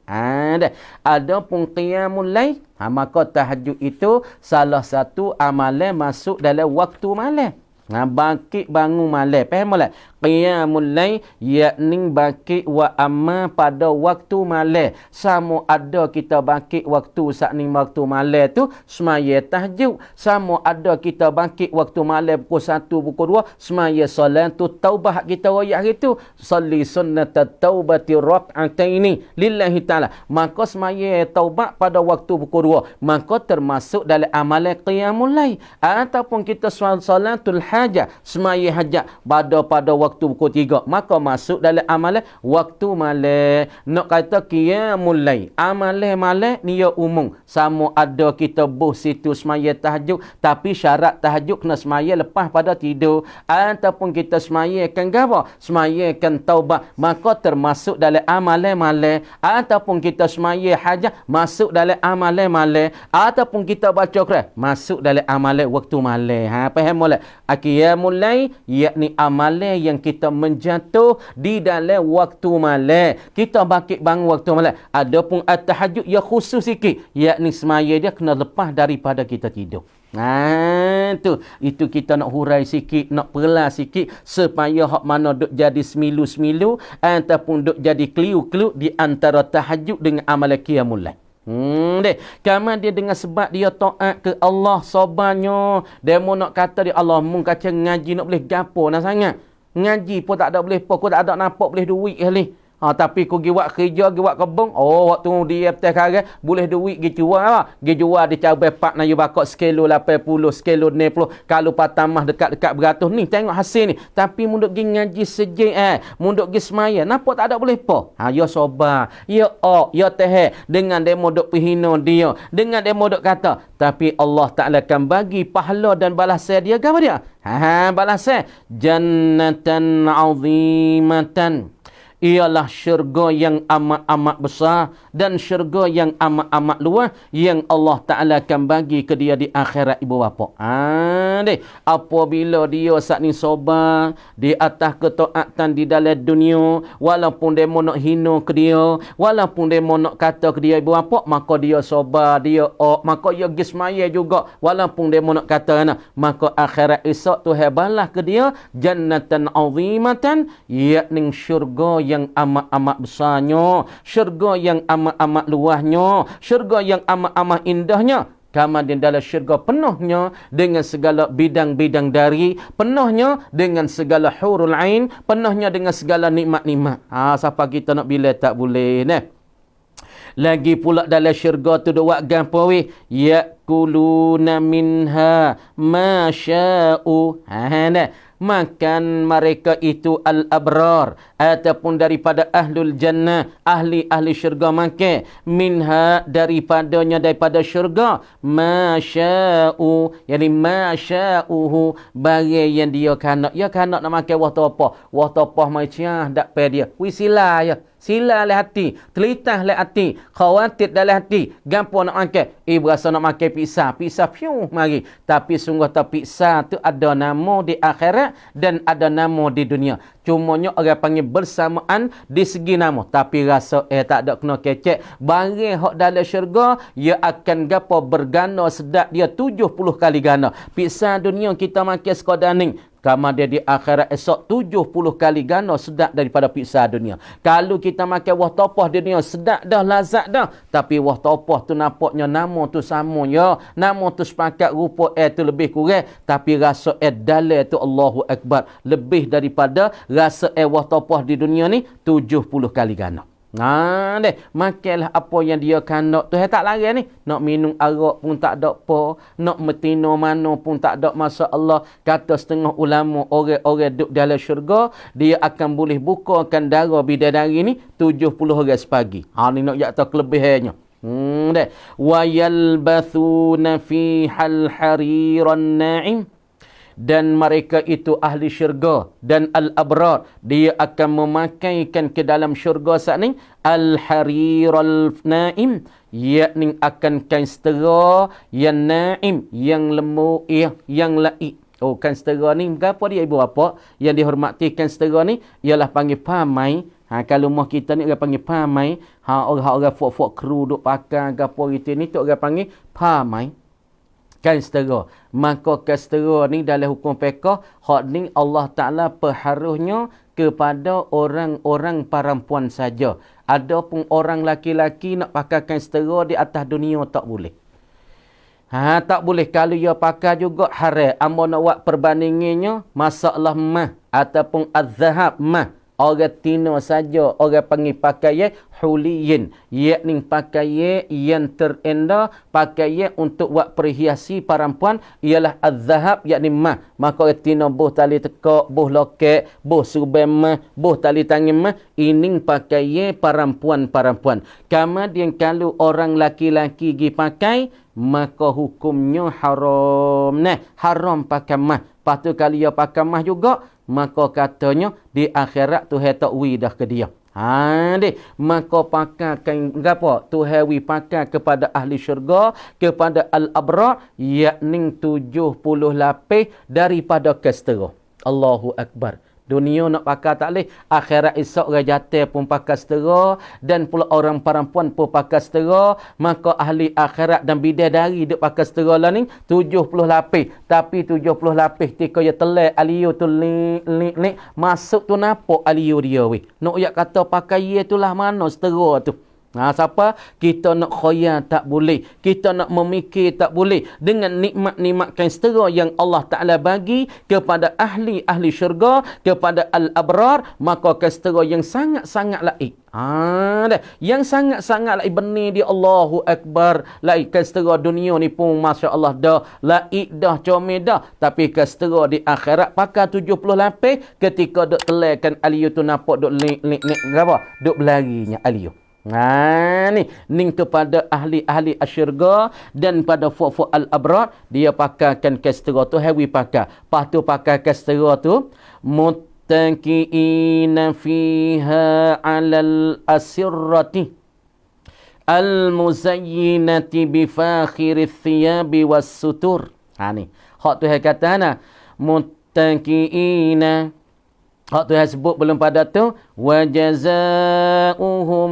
Adapun qiyamul lail, maka tahajud itu salah satu amalan masuk dalam waktu malam. Bangkit bangun malam. Faham tak? Qiyamul lail yakni bangkit wa amma pada waktu malam. Sama ada kita bangkit waktu saat ni waktu malam tu semaya tahajud. Sama ada kita bangkit waktu malam pukul 1 pukul 2 semaya solat tu taubah kita royak hari tu. Salli sunnatat taubati rak'ataini lillahi taala. Maka semaya taubat pada waktu pukul 2 maka termasuk dalam amalan qiyamul lail. Ataupun kita salatul hajat semaya hajat pada waktu pukul 3 maka masuk dalam amalan waktu malam. Nak kata qiyamul lail amalan malam ni ya umum. Sama ada kita buh situ semaya tahajud tapi syarat tahajud kena semaya lepas pada tidur ataupun kita semayakan gapo? Semayakan taubat maka termasuk dalam amalan malam ataupun kita semaya hajat masuk dalam amalan malam ataupun kita baca Quran masuk dalam amalan waktu malam. Faham molek? Qiyamul lail yakni amalan yang kita menjatuh di dalam waktu malam. Kita bangkit bangun waktu malam. Adapun at-tahajud ya khusus sikit, yakni semaya dia kena lepas daripada kita tidur. Itu kita nak hurai sikit, nak perlas sikit supaya hak mana duk jadi semilu-semilu ataupun duk jadi keliu-keliu di antara tahajud dengan amalan qiyamul lail. Kaman dia dengan sebab dia taat ke Allah sabarnya. Demo nak kata dia Allah mung kacang ngaji nak boleh gapo nak sangat. Ngaji pun tak ada boleh apa, aku tak ada nampak boleh duit kali. Tapi ku gi buat kerja, gi buat kebun. Waktu dia atas karang boleh duit gi jual lah. Gi jual dia cabai pak na you bakok sekilo 80, sekilo 90. Kalau patamah dekat-dekat beratus ni tengok hasil ni. Tapi munduk gi ngaji sejik munduk gi semaya. Nampak tak ada boleh apa? Ya sabar. Ya ya teh dengan demo dok pihino dia. Dengan demo dok kata, tapi Allah Taala akan bagi pahala dan balasan dia apa dia? Balasan jannatan azimatan. Ialah syurga yang amat-amat besar dan syurga yang amat-amat luas yang Allah Ta'ala akan bagi ke dia di akhirat ibu bapa. Apabila dia saat ni sabar di atas ketaatan di dalam dunia, walaupun dia nak hina ke dia, walaupun dia nak kata ke dia ibu bapa, maka dia sabar, dia maka dia gismaya juga walaupun dia nak kata maka akhirat esok Tuhan balas ke dia jannatan azimatan, yakni syurga yang amat-amat besarnya, syurga yang amat-amat luasnya, syurga yang amat-amat indahnya. Kemudian dalam syurga penuhnya dengan segala bidang-bidang dari, penuhnya dengan segala hurul ain, penuhnya dengan segala nikmat-nikmat. Siapa kita nak bila tak boleh lagi pula dalam syurga tu buat gapo weh? Yakuluna minha ma sya'u. Makan mereka itu al-abrar ataupun daripada ahlul jannah, ahli-ahli syurga makan minha daripadanya, daripada syurga masya'u, yani masya'uhu, barang yang dia kanak. Ya kanak nak makan wah apa macam dak pe dia wisila ya. Sila le hati, telitah le hati, khawatir dalam hati. Gapo nak makan? Berasa nak makan pizza. Pizza piu mari. Tapi sungguh tak pizza tu ada nama di akhirat dan ada nama di dunia. Cumanya orang panggil bersamaan di segi nama. Tapi rasa tak ada kena kecek. Barang hak dalam syurga, ia akan gapo bergana sedap dia 70 kali gana. Pizza dunia kita makan sekadar ning. Kama dia di akhirat esok 70 kali gana sedap daripada pizza dunia. Kalau kita makan wah topoh dunia sedap dah, lazat dah. Tapi wah topoh tu nampaknya nama tu sama ya. Nama tu sepakat, rupa tu lebih kurang. Tapi rasa dalam tu Allahu Akbar. Lebih daripada rasa wah topoh di dunia ni 70 kali gana. Makanlah apa yang dia kanak tu. Tak lari ni. Nak minum arak pun tak ada apa. Nak metino mana pun tak ada. Masya Allah. Kata setengah ulama, orang-orang duduk dalam syurga, dia akan boleh bukakan darah bidadari ni 70 orang sepagi. Ni nak jatuh kelebihannya. Wa yalbathuna fihal hariran na'im. Dan mereka itu ahli syurga dan al-abrar, dia akan memakaikan ke dalam syurga saat ni al-hariral naim, yakni akan kain setera yang naim, yang lembut, yang laik. Kain setera ni apa dia ibu bapa yang dihormati? Kain setera ni ialah panggil pamai. Kalau rumah kita ni orang panggil pamai. Orang fok-fok kru duk pakai gapo gitu ni tu orang panggil pamai. kain setera. Maka kain setera ni dalam hukum fiqh, hak ni Allah Ta'ala perharusnya kepada orang-orang perempuan saja. Adapun orang laki-laki nak pakai kain setera di atas dunia tak boleh. Tak boleh. Kalau dia pakai juga haram. Amba nak buat perbandingannya, masalah mah ataupun az-zahab mah. Orang Tino saja orang panggil pakaian huliyin, yakni pakaian yang terendah, pakaian untuk buat perhiasi perempuan ialah az-zahab, yakni mah. Maka orang Tino buh tali tekak, buh loket, buh surban mah, buh tali tangan mah, ini pakaian perempuan-perempuan. Kemudian kalau orang laki-laki pergi pakai, maka hukumnya haram. Haram pakai mah. Lepas tu kalau dia pakai mah juga, maka katanya di akhirat Tuhan tak wi dah ke dia. Maka pakai kain apa? Tuhan wi pakai kepada ahli syurga, kepada al-abrar, yakni 70 lapis daripada kastera. Allahu Akbar. Dunia nak pakai tak boleh. Akhirat esok orang jatuh pun pakai setera. Dan pula orang perempuan pun pakai setera. Maka ahli akhirat dan bidadari duk pakai setera lah ni 70 lapis. Tapi 70 lapis tika dia telak aliu tu lik. Masuk tu nampak aliu dia weh. Nak yak kata pakai ye tu lah mana setera tu. Siapa? Kita nak khoyar tak boleh. Kita nak memikir tak boleh. Dengan nikmat-nikmat kain setera yang Allah Ta'ala bagi kepada ahli-ahli syurga, kepada al-abrar, maka kain setera yang sangat-sangat laik. Yang sangat-sangat laik benih di Allahu Akbar. Laik kain setera dunia ni pun Masya Allah dah. Laik dah, comel dah. Tapi kain setera di akhirat pakai 70 lapis. Ketika duk telakan aliyu tu nampak duk lik. Duk berlarinya aliyu. Ni kepada ahli-ahli asyurga dan pada fuq-fuq al-abrar, dia pakaikan kastera tu, hewi pakai. Lepas tu pakai kastera tu, muttaqiina fiha 'alal asirrati al-muzayyinati bi fakhirith thiyabi was-sutur. Ni hak tu kata muttaqiina. Hak Tuhan sebut belum pada tu, wa jazaa'uhum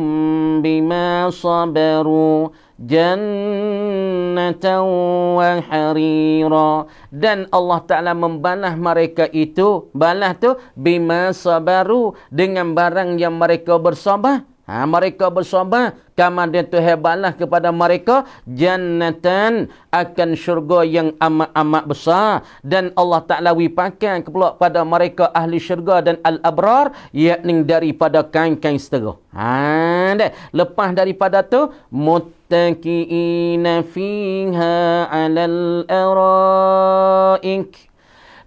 bima sabaru jannatan wa harira. Dan Allah Ta'ala membalas mereka itu, balas tu bima sabaru, dengan barang yang mereka bersabar. Mereka bersabar. Kemudian Tuhan balas kepada mereka jannatan, akan syurga yang amat-amat besar. Dan Allah Ta'ala wipakan kepada mereka ahli syurga dan al-abrar, yakni daripada kain-kain setera. Lepas daripada tu, muttaqiina fiha 'alal ara'ik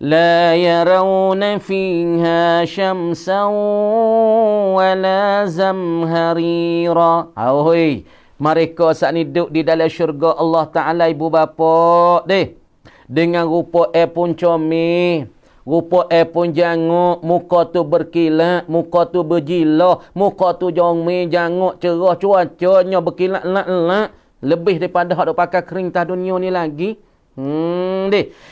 la yarawna fiha syamsan wala zamharira. Mereka saat ni duduk di dalam syurga Allah Ta'ala, ibu bapa dengan rupa pun comel, rupa pun janguk, muka tu berkilat, muka tu berjilah, muka tu jomel, janguk, cerah, cuacanya berkilat-lat, lebih daripada hak duk pakai kering tah dunia ni lagi.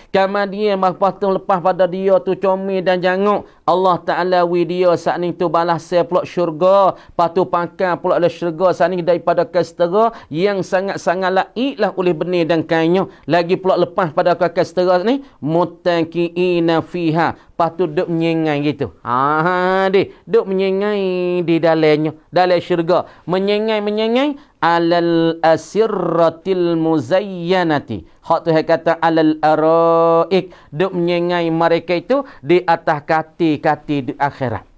Kemudian lepas pada dia tu comel dan janguk, Allah Ta'ala dia saat ni tu balas pula syurga. Lepas tu pakai pula ada syurga saat ni daripada kastera yang sangat-sangat laiklah oleh benih dan kainnya. Lagi pula lepas pada kastera ni, muttaqiina fiha. Lepas tu duk menyengai gitu. Duk menyengai di dalamnya, dalam syurga. Menyengai alal asirratil muzayyanati. Hak tu kata alal araik, duk menyengai mereka itu di atas kati-kati di akhirat.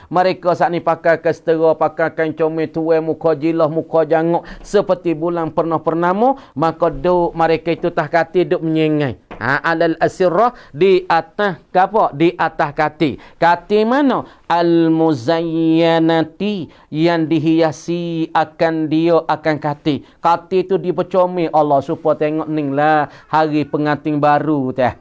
Mereka saat ni pakai kastera, pakai kain comel tuai, muka jilah, muka janguk seperti bulan pernah-pernama, maka duk mereka itu tah kati duk menyengai. Alal asirrah, di atas apa? Di atas kati. Kati mana? Al-muzayyanati, yang dihiasi akan dia akan kati. Kati tu dipercomel Allah supaya tengok ni lah hari pengantin baru teh.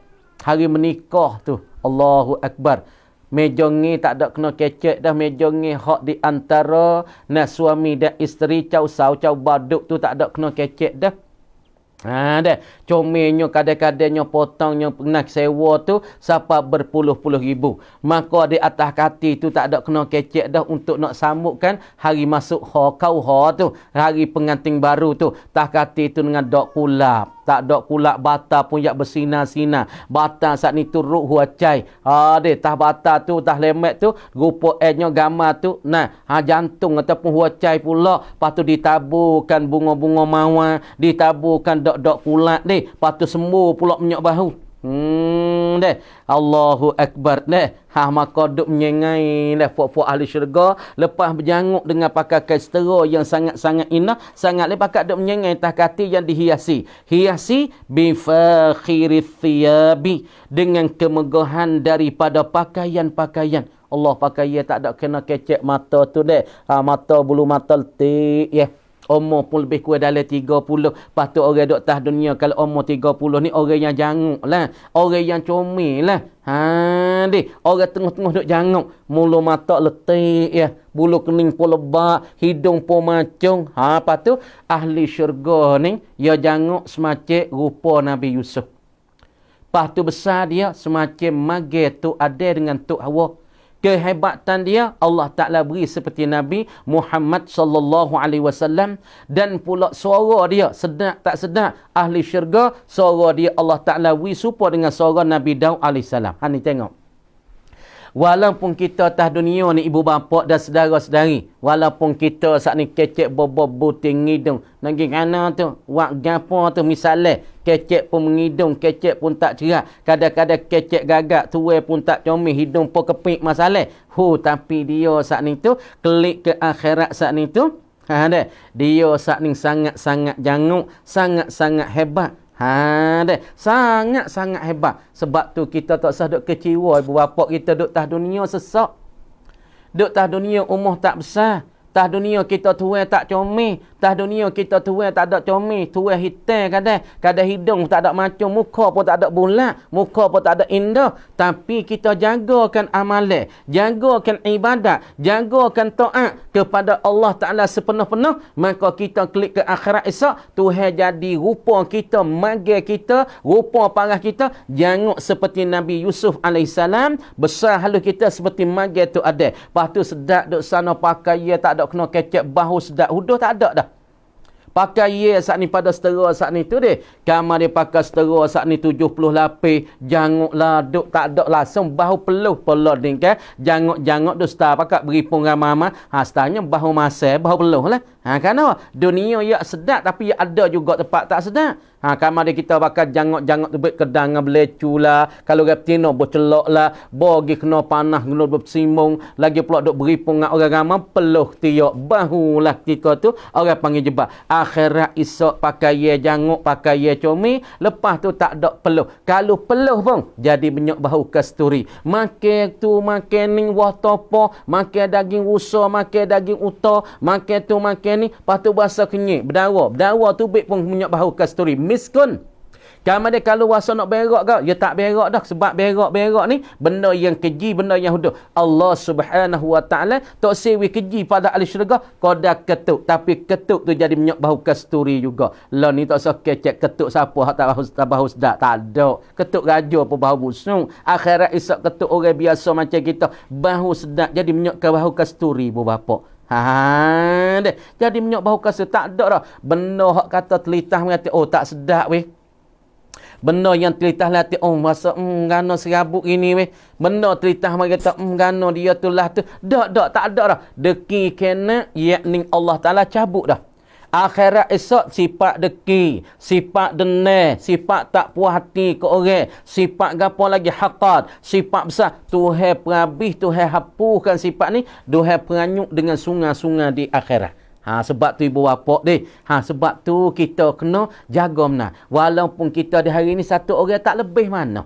Hari menikah tu. Allahu Akbar. Meja ni tak ada kena kecek dah. Meja ni hak di antara suami dan isteri, cau baduk tu tak ada kena kecek dah. Comelnya kadang-kadangnya potongnya pernah sewa tu sampai berpuluh-puluh ribu. Maka di atas kati tu tak ada kena kecek dah untuk nak sambutkan hari masuk tu, hari pengantin baru tu. Tak kati tu dengan dok kulap. Tak ada kulak bata pun yak bersinar-sinar. Bata saat ni tu ruk huacai. Deh tah bata tu tah lemek tu rupa nya gambar tu. Nah, jantung ataupun huacai pula. Lepas tu ditaburkan bunga-bunga mawar, ditaburkan dok-dok kulak deh. Lepas tu sembuh pula minyak bahu. Deh. Allahu Akbar deh. Maka duk menyengai lah puak-puak ahli syurga lepas berjanguk dengan pakai kastera yang sangat-sangat indah, sangat pakat duk menyengai takati yang dihiasi. Hiasi bi fakhirith thiyabi, dengan kemegahan daripada pakaian-pakaian. Allah pakaian tak ada kena kecek mata tu deh. Mata bulu mata letik ya. Umur pun lebih kurang dalam 30. Lepas tu orang duk atas dunia kalau umur 30 ni orang yang janguk lah. Orang yang comel lah. Orang tengah-tengah duk janguk. Mulu mata letik ya. Bulu kening pun lebat. Hidung pun macung. Lepas tu ahli syurga ni dia janguk semacam rupa Nabi Yusuf. Lepas tu besar dia semacam mage tu ada dengan tu Hawa. Kehebatan dia Allah Ta'ala beri seperti Nabi Muhammad sallallahu alaihi wasallam, dan pula suara dia sedap tak sedap ahli syurga, suara dia Allah Ta'ala beri serupa dengan suara Nabi Daud alaihi salam. Ni tengok. Walaupun kita atas dunia ni ibu bapa dan saudara-saudari, walaupun kita saat ni kecek bobo buting ngidung, nagi kana tu, wak gapo tu misalnya, kecek pun mengidung, kecek pun tak cerak, kadang-kadang kecek gagak, tuai pun tak comel, hidung pun kepik masalah. Tapi dia saat ni tu, klik ke akhirat saat ni tu, dia saat ni sangat-sangat janguk, sangat-sangat hebat. Sangat-sangat hebat. Sebab tu kita tak usah duk kecewa ibu bapa kita duk tah dunia sesak. Duk tah dunia umur tak besar. Tah dunia kita tuai tak comel. Tah dunia kita tuai tak ada comel. Tuai hitam kadang. Kadang hidung tak ada macam. Muka pun tak ada bulat. Muka pun tak ada indah. Tapi kita jagakan amalan. Jagakan ibadat. Jagakan taat kepada Allah Ta'ala sepenuh-penuh. Maka kita klik ke akhirat esok. Tuhan jadi rupa kita. Magai kita. Rupa parah kita. Janguk seperti Nabi Yusuf AS. Besar halus kita seperti magai tu ada. Lepas tu sedap duk sana pakai ia tak ada kena kecek bahu sedap huduh tak ada dah. Pakai ye saat ni pada setera saat ni tu deh. Kamar dia pakai setera saat ni 70 lapis. Janguk lah duk tak ada langsung bahu peluh pelot ni kan. Janguk tu star pakai beri pun ramai-ramai. Starnya bahu masa bahu peluh lah. Kerana dunia ya sedap tapi ya ada juga tempat tak sedap. Kamar dia kita pakai janguk-janguk tu buat kedang belecu lah. Kalau reptino bercelok lah. Bagi kena panah, kena bersimung. Lagi pula duk beri pun dengan orang ramai. Peluh tiok. Bahu lah ketika tu. Orang panggil jebak. Akhirat esok pakai ye janguk, pakai ye comel. Lepas tu tak ada peluh. Kalau peluh pun jadi minyak bahu kasturi. Makan tu, makan ni wah topo. Makan daging rusa, makan daging uta. Makan tu, makan ni. Lepas tu berasa kenyik. Berdarah. Berdarah tu baik pun minyak bahu kasturi. Miskun. Kamu dia kalau wasa nak berak kau, dia tak berak dah. Sebab berak-berak ni benda yang keji, benda yang huduh. Allah Subhanahu Wa Ta'ala tak sewi keji pada ahli syurga. Kau dah ketuk. Tapi ketuk tu jadi minyak bahu kasturi juga. Lah ni tak usah kecek ketuk siapa tak bahu sedap. Tak ada. Ketuk raja apa bahu busung. Akhirat esok ketuk orang biasa macam kita. Bahu sedap jadi minyak bahu kasturi bu bapa. Jadi minyak bahu kasturi tak ada dah. Benda hak kata telitah mengatakan oh tak sedap weh. Benda yang telitah latih, masa gana serabut ini weh. Benda telitah mengata gana dia tu lah tu. Tak ada dah. Deki kena yakni Allah Ta'ala cabut dah. Akhirat esok sifat deki, sifat denai, sifat tak puas hati ke orang, sifat gapo lagi haqad, sifat besar. Tuhan perhabis, Tuhan hapuskan sifat ni, Tuhan peranyuk dengan sungai-sungai di akhirat. Sebab tu ibu bapa deh. Sebab tu kita kena jaga mana. Walaupun kita di hari ni satu orang tak lebih mana.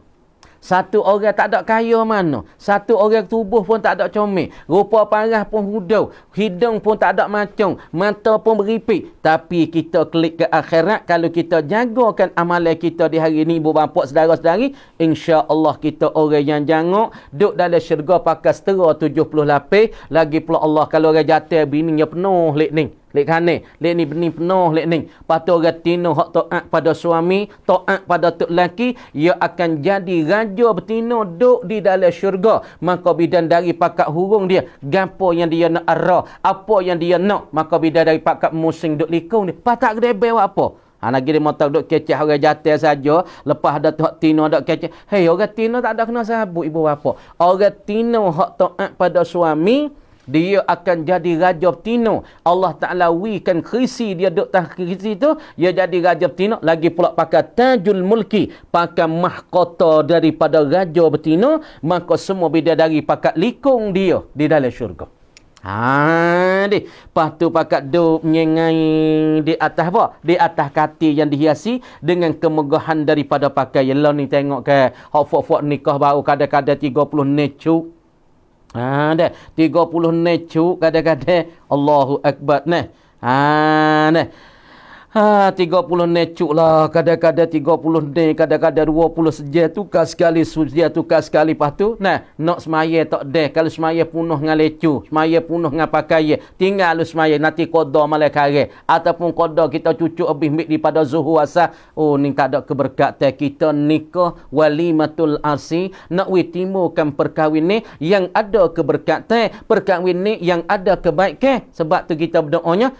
Satu orang tak ada kaya mana. Satu orang tubuh pun tak ada comel. Rupa parah pun hudau. Hidung pun tak ada macam. Mata pun beripik. Tapi kita klik ke akhirat. Kalau kita jagakan amalan kita di hari ini, ibu bapa saudara-saudari, insya-Allah kita orang yang jangok. Duduk dalam syurga pakai setera 70 lapis. Lagi pula Allah kalau orang jatuh bininya penuh lek ni. Lek kane, lek ni benih penuh lek ni. Patu orang tino hak taat pada suami, taat pada tok laki, ia akan jadi raja betino duk di dalam syurga. Maka bidadari pakat hurung dia, gapo yang dia nak arah, apa yang dia nak, maka bidadari pakat musing duk likung dia. Patak gedebe apa? Lagi dia mau tahu duk kecek orang jatuh saja. Lepas ada hak tino duk kecek. Hei, orang tino tak ada kena sabut ibu bapa. Orang tino hak taat pada suami, dia akan jadi raja tino. Allah Ta'ala wikan krisi dia duk tah krisi tu, dia jadi raja tino. Lagi pula pakai tajul mulki, pakai mahkota daripada raja betina, maka semua bidadari pakai likung dia di dalam syurga. Lepas tu pakat duk menyengai di atas apa? Di atas katil yang dihiasi dengan kemegahan daripada pakaian. Lah ni tengok ke hak-hak nikah baru kadang-kadang 30 necuk. Dah 30 necuk kadang-kadang. Allahu Akbar nah. Nah. 30 necuk lah, kadang-kadang 30 ne, kadang-kadang 20 sejak tukar sekali, sejak tukar sekali. Lepas tu, nak semaya tak deh. Kalau semaya punuh dengan lecu, semaya punuh dengan pakaian, tinggal lu semaya, nanti qada malah kare. Ataupun qada kita cucuk lebih mik daripada zuhur asar. Oh, ni tak ada keberkatan. Kita nikah walimatul arsi, nak timurkan perkahwin ni yang ada keberkatan, perkahwin ni yang ada kebaikan. Sebab tu kita berdoanya,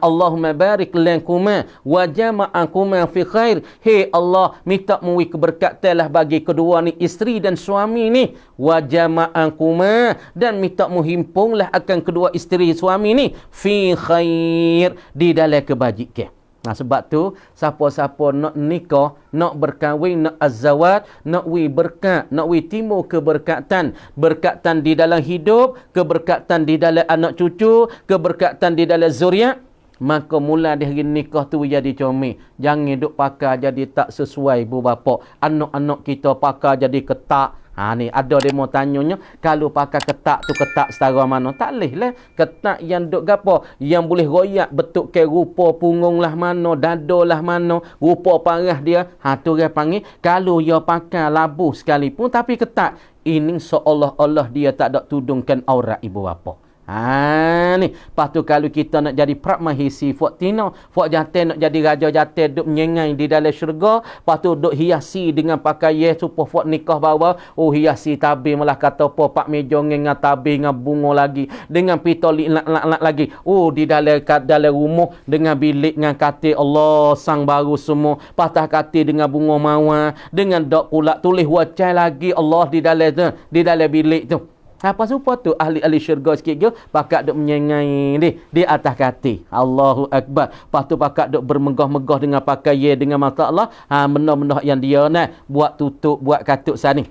Allahumma barik lakuma wa jama'akuma fi khair. Hey Allah, minta muwi keberkatan lah bagi kedua ni isteri dan suami ni. Wa jama'akuma, dan minta muhimpunglah akan kedua isteri suami ni fi khair, di dalam kebajikan. Sebab tu siapa-siapa nak nikah, nak berkahwin, nak azawat, nak berkat, nak timur keberkatan, berkatan di dalam hidup, keberkatan di dalam anak cucu, keberkatan di dalam zuriat, maka mula di hari nikah tu jadi comel. Jangan duk pakai jadi tak sesuai ibu bapa. Anak-anak kita pakai jadi ketak. Ni ada dia mau tanyanya, kalau pakai ketak tu ketak setara mana? Tak leh lah. Ketak yang duk gapo? Yang boleh royak bentuk ke rupa punggung lah mana, dada lah mana, rupa parah dia. Tu dia panggil, kalau dia pakai labuh sekalipun tapi ketak, ini seolah-olah dia tak ada tudungkan aurat ibu bapa. Ni. Lepas tu kalau kita nak jadi prabmahisi, fok tino, fok jantan nak jadi raja jantan duk menyengai di dalam syurga. Lepas tu duk hiasi dengan pakaian supaya fok nikah bawa. Oh, hiasi tabir malah kata apa, pak meja dengan tabir dengan bunga lagi, dengan pitoli lak lagi. Oh, di dalam rumah dengan bilik dengan katil Allah sang baru semua. Patah katil dengan bunga mawar, dengan dok pula tulis wajah lagi Allah di dalam bilik tu. Apa supaya tu ahli-ahli syurga sikit ke pakat duk menyengai di atas katil. Allahu Akbar. Lepas tu pakat duk bermegah-megah dengan pakaian dengan mata Allah. Benda-benda yang dia buat tutup, buat katuk sani.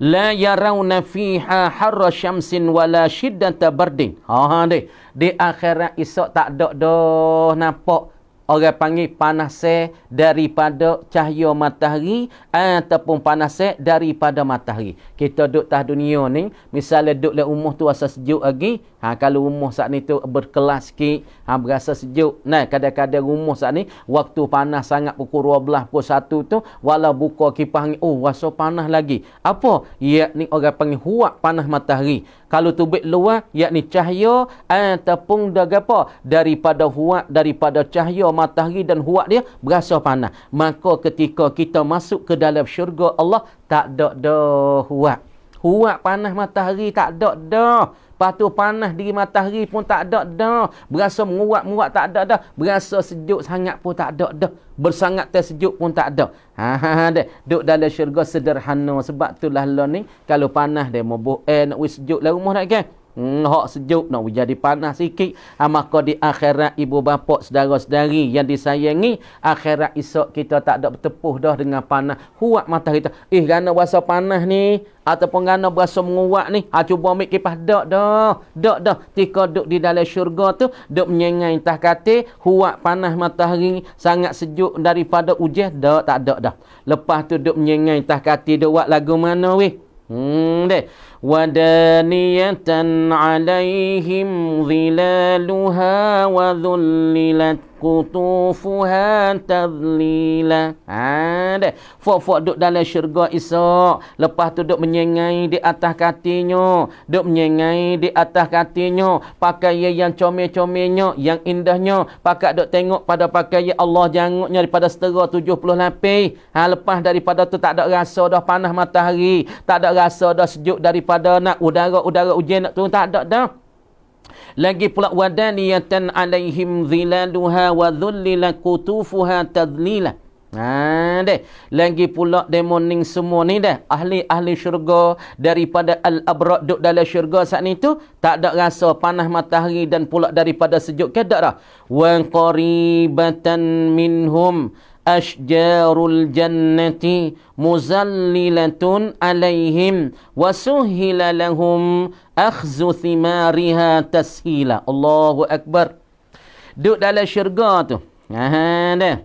La yarawna fiha harra syamsin wala shiddata bardin. Di akhirat esok tak ada dah nampak orang panggil panasnya daripada cahaya matahari ataupun panasnya daripada matahari. Kita duduk tah dunia ni, misalnya duduk dalam rumah tu rasa sejuk lagi. Kalau rumah saat ni tu berkelas sikit, berasa sejuk. Kadang-kadang rumah saat ni waktu panas sangat pukul 12, pukul 1 tu, walau buka kipas ni, rasa panas lagi. Apa? Yakni orang panggil huak panas matahari. Kalau tubik luar, yakni cahaya ataupun daripada huak, daripada cahaya matahari dan huak dia berasa panas. Maka ketika kita masuk ke dalam syurga Allah, tak ada dah huak. Huak panas matahari tak ada dah. Lepas tu panas di matahari pun tak ada dah. Berasa menguap-menguap tak ada dah. Berasa sejuk sangat pun tak ada dah. Bersangat tersejuk pun tak ada. Duduk dalam syurga sederhana. Sebab itulah lah ni, kalau panas dia mau nak sejuk dalam rumah nak kan? Hak sejuk nak jadi panas sikit. Maka di akhirat ibu bapa saudara-saudari yang disayangi, akhirat esok kita tak ada bertepuh dah dengan panas huak matahari kita. Kerana berasa panas ni ataupun kerana berasa menguap ni, cuba ambil kipas dak dah. Tika duduk di dalam syurga tu, duduk menyengai tah katil, huak panas matahari sangat sejuk daripada hujan, tak ada dah. Lepas tu duduk menyengai tah katil, duk buat lagu mana weh? Wadaniyatan alaihim zilaluha wa dhullilat kutufuha tadlila. Fok duk dalam syurga esok. Lepas tu duk menyengai di atas katilnya, duk menyengai di atas katilnya, pakaian yang comel-comelnya, yang indahnya. Pakat duk tengok pada pakaian Allah janguknya daripada setera 70 lapis. Lepas daripada tu tak ada rasa dah panas matahari, tak ada rasa dah sejuk daripada nak udara hujan nak turun, tak ada dah. Lagi pula wadaniyatan alaihim zilaluha wa dhullila kutufuha tadlila. Deh. Lagi pula demoning semua ni dah. Ahli-ahli syurga daripada al-abrar duduk dalam syurga saat ni tu tak ada rasa panas matahari dan pula daripada sejuk ke tak dah. Wa qaribatan minhum ashjarul jannati muzallilatun alaihim wa suhila lahum akhzu thimariha tashila. Allahu Akbar. Duduk dalam syurga tu. Dah. Dah.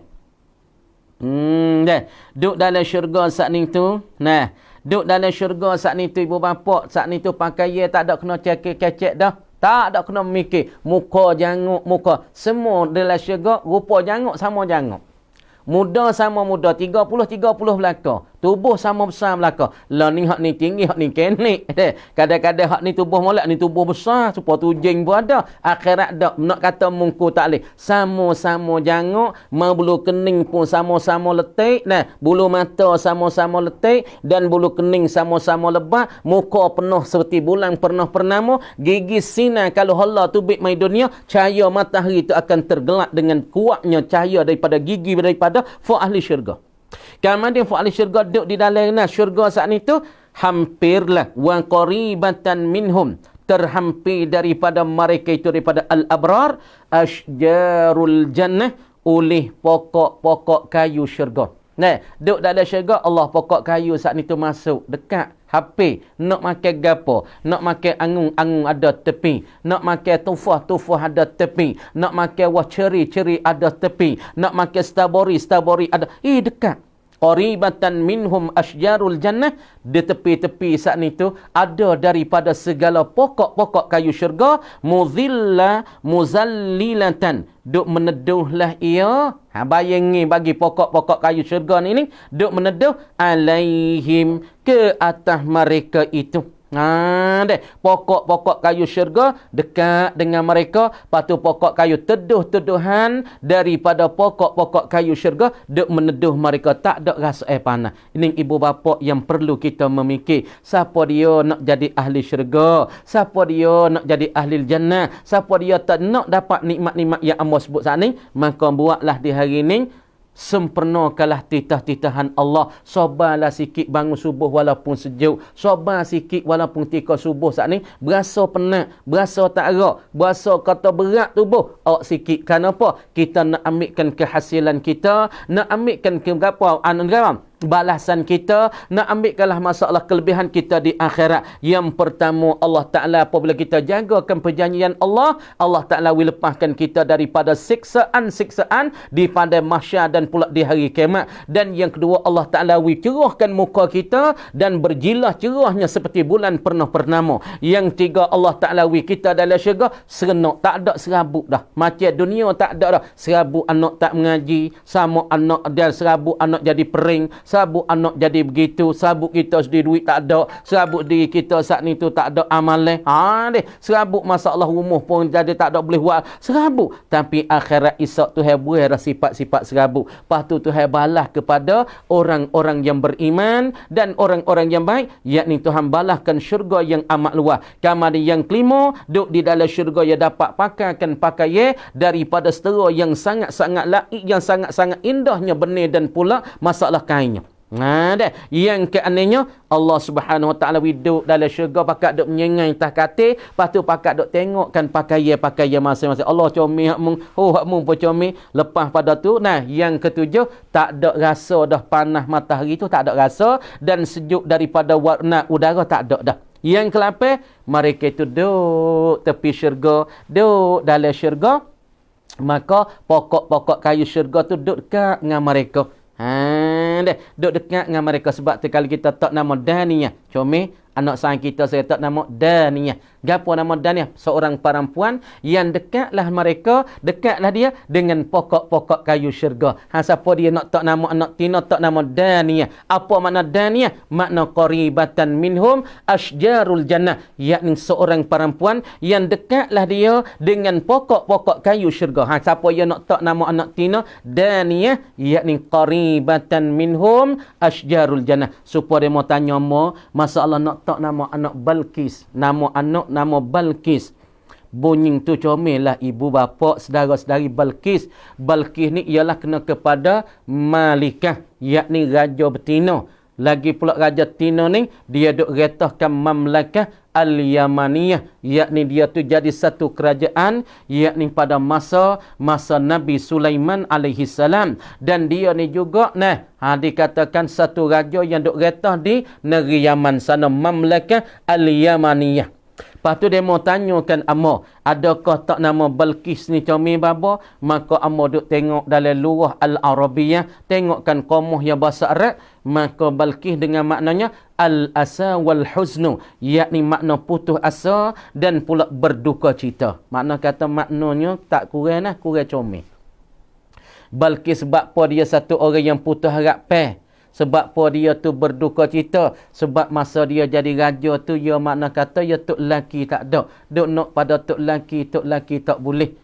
Duduk dalam syurga saat ni tu. Nah, duduk dalam syurga saat ni tu ibu bapa, saat ni tu pakaian tak ada kena cekek-cekek dah. Tak ada kena mikir muka janguk muka. Semua dalam syurga rupa janguk sama janguk. Muda sama muda, 30 belaka. Tubuh sama besar belaka. Lah ni hak ni tinggi, hak ni kenik. Kadang-kadang hak ni tubuh molek, ni tubuh besar. Supaya tujing pun ada. Akhirat dak. Nak kata mungku tak boleh. Sama-sama janguk. Bulu kening pun sama-sama letik. Nah, bulu mata sama-sama letik. Dan bulu kening sama-sama lebat. Muka penuh seperti bulan pernah purnama. Gigi sinar kalau Allah tubik mai dunia. Cahaya matahari itu akan tergelak dengan kuatnya cahaya daripada gigi daripada ahli syurga. Kemudian ahli syurga duduk di dalam syurga saat itu hampirlah wa qaribatan minhum, terhampir daripada mereka itu daripada al-abrar ashjarul jannah, oleh pokok-pokok kayu syurga. Nah, duduk dalam syurga Allah pokok kayu saat itu masuk dekat HP, nak makan gapo, nak makan angung-angung ada tepi, nak makan tufah-tufah ada tepi, nak makan wah ceri-ceri ada tepi, nak makan strawberry ada. Dekat. Qaribatan minhum ashjarul jannah, di tepi-tepi saat itu ada daripada segala pokok-pokok kayu syurga, muzallilatan, duk meneduhlah ia. Bayangi bagi pokok-pokok kayu syurga ni duk meneduh alaihim, ke atas mereka itu. Deh. Pokok-pokok kayu syurga dekat dengan mereka. Patu pokok kayu teduh-teduhan daripada pokok-pokok kayu syurga duk meneduh mereka. Tak ada rasa panas. Ini ibu bapa yang perlu kita memikir. Siapa dia nak jadi ahli syurga? Siapa dia nak jadi ahli jannah? Siapa dia tak nak dapat nikmat-nikmat yang Allah sebut saat ni? Maka buatlah di hari ini, sempurnakanlah titah-titahan Allah. Sabarlah sikit bangun subuh walaupun sejuk. Sabar sikit walaupun tika subuh saat ni berasa penat, berasa tak erak, berasa kata berat tubuh. Sikit. Kenapa? Kita nak ambilkan kehasilan kita, nak ambilkan berapa balasan kita, nak ambilkanlah masalah kelebihan kita di akhirat. Yang pertama, Allah Ta'ala apabila kita jagakan perjanjian Allah, Allah Ta'ala will lepaskan kita daripada siksaan-siksaan di padang mahsyar dan pula di hari kiamat. Dan yang kedua, Allah Ta'ala will cerahkan muka kita dan berjilah cerahnya seperti bulan pernah purnama. Yang tiga, Allah Ta'ala will kita dalam syurga serenok, tak ada serabut dah. Macam dunia tak ada dah. Serabut anak tak mengaji, sama anak dan serabut anak jadi pering, sabuk anak jadi begitu, sabuk kita sendiri duit tak ada, sabuk diri kita saat ni tu tak ada amalan. Serabuk masalah rumah pun jadi tak ada boleh buat serabuk. Tapi akhirat esok Tuhan buat sifat-sifat serabuk. Lepas tu Tuhan balas kepada orang-orang yang beriman dan orang-orang yang baik, yakni Tuhan balaskan syurga yang amat luas. Kemudian yang kelima, duduk di dalam syurga ia dapat pakaikan pakaian daripada setera yang sangat-sangat laik, yang sangat-sangat indahnya benih dan pula masalah kainnya. Yang keanehnya, Allah Subhanahu Wa Taala duduk dalam syurga pakat duk menyengai atas katil, lepas tu pakat duk tengokkan pakaian-pakaian masing-masing. Allah comel hak mung, hak mung pun comel. Lepas pada tu, yang ketujuh, tak ada rasa dah panas matahari tu, tak ada rasa, dan sejuk daripada warna udara tak ada dah. Yang ke-8, mereka itu duduk tepi syurga, duduk dalam syurga, maka pokok-pokok kayu syurga tu duduk dekat dengan mereka. Duduk dekat dengan mereka. Sebab tu kalau kita tak nama Daniyah, comel anak sayang kita, saya tak nama Daniyah. Gapo nama Daniyah? Seorang perempuan yang dekatlah mereka, dekatlah dia dengan pokok-pokok kayu syurga. Siapa dia nak tak nama anak tina, tak nama Daniyah. Apa makna Daniyah? Makna qaribatan minhum ashjarul jannah, yakni seorang perempuan yang dekatlah dia dengan pokok-pokok kayu syurga. Siapa dia nak tak nama anak tina Daniyah, yakni qaribatan minhum ashjarul jannah. Supaya dia mau tanya masalah nak tak nama anak Balqis, nama anak nama Balqis. Bunyi tu comel lah ibu bapa saudara-saudari Balqis. Balqis ni ialah kena kepada Malikah, yakni raja betina. Lagi pula raja betina ni dia duk retahkan Mamlakah Al-Yamaniyah, yakni dia tu jadi satu kerajaan, yakni pada masa Nabi Sulaiman alaihi salam. Dan dia ni juga dikatakan satu raja yang duk retah di negeri Yaman sana, Mamlakah Al-Yamaniyah. Lepas tu dia mau tanyakan Amor, adakah tak nama Balqis ni comel baba? Maka Amor duk tengok dalam lurah Al-Arabiyah, tengokkan qamuh yang bahasa Arab, maka Balqis dengan maknanya al-asa wal huznu, yakni makna putus asa dan pula berduka cita. Makna kata maknanya tak kurang kurang comel. Balqis sebab apa dia satu orang yang putus harapan? Sebab apa dia tu berduka cita? Sebab masa dia jadi raja tu, ya makna kata ya tok laki tak ada. Duk nak pada tok laki tak boleh.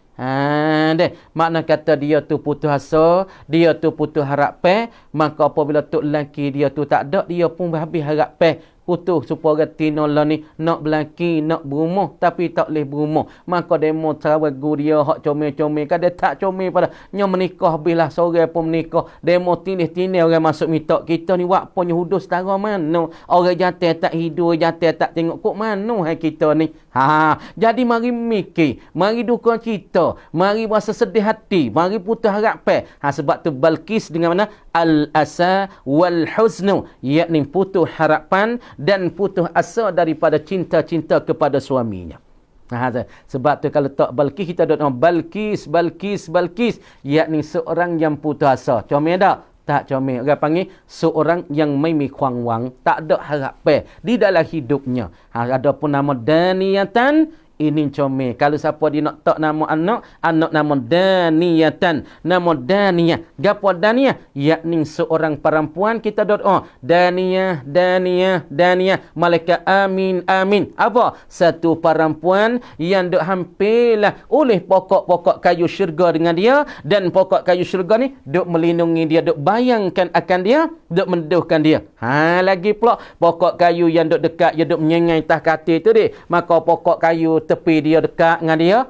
Deh. Makna kata dia tu putus asa, dia tu putus harapan. Maka apabila tok laki dia tu tak ada, dia pun habis harapan. Putus supaya tino lah ni nak berlaki, nak berumah tapi tak boleh berumah. Maka demo terawagu dia hak comel-comel kan dia tak comel pada nya menikah habislah seorang pun menikah. Demo tinis-tinis orang masuk minta kita ni buat punya hudu setara mana. Orang jantan tak hidup, jantan tak tengok kok mana hai kita ni. Jadi mari mikir, mari duka cita, mari rasa sedih hati, mari putus harapan. Sebab tu Balqis dengan mana al-asa wal huznu, yakni putus harapan dan putus asa daripada cinta-cinta kepada suaminya. Sebab tu kalau tak Balqis, kita ada nama Balqis, yakni seorang yang putus asa. Comel tak? Tak comel. Orang panggil seorang yang mimi kuang wang, tak ada harapan di dalam hidupnya. Adapun nama Daniyatan, ini comel. Kalau siapa dia nak tak nama anak nama Daniyatan. Nama Daniyah. Gapo Daniyah? Yakni seorang perempuan kita doa. Daniyah. Malaikat amin. Apa? Satu perempuan yang duk hampirlah oleh pokok-pokok kayu syurga dengan dia. Dan pokok kayu syurga ni duk melindungi dia, duk bayangkan akan dia, duk menduhkan dia. Lagi pula pokok kayu yang duk dekat, dia duk menyengai tah katil tu dia. Maka pokok kayu tepi dia dekat dengan dia,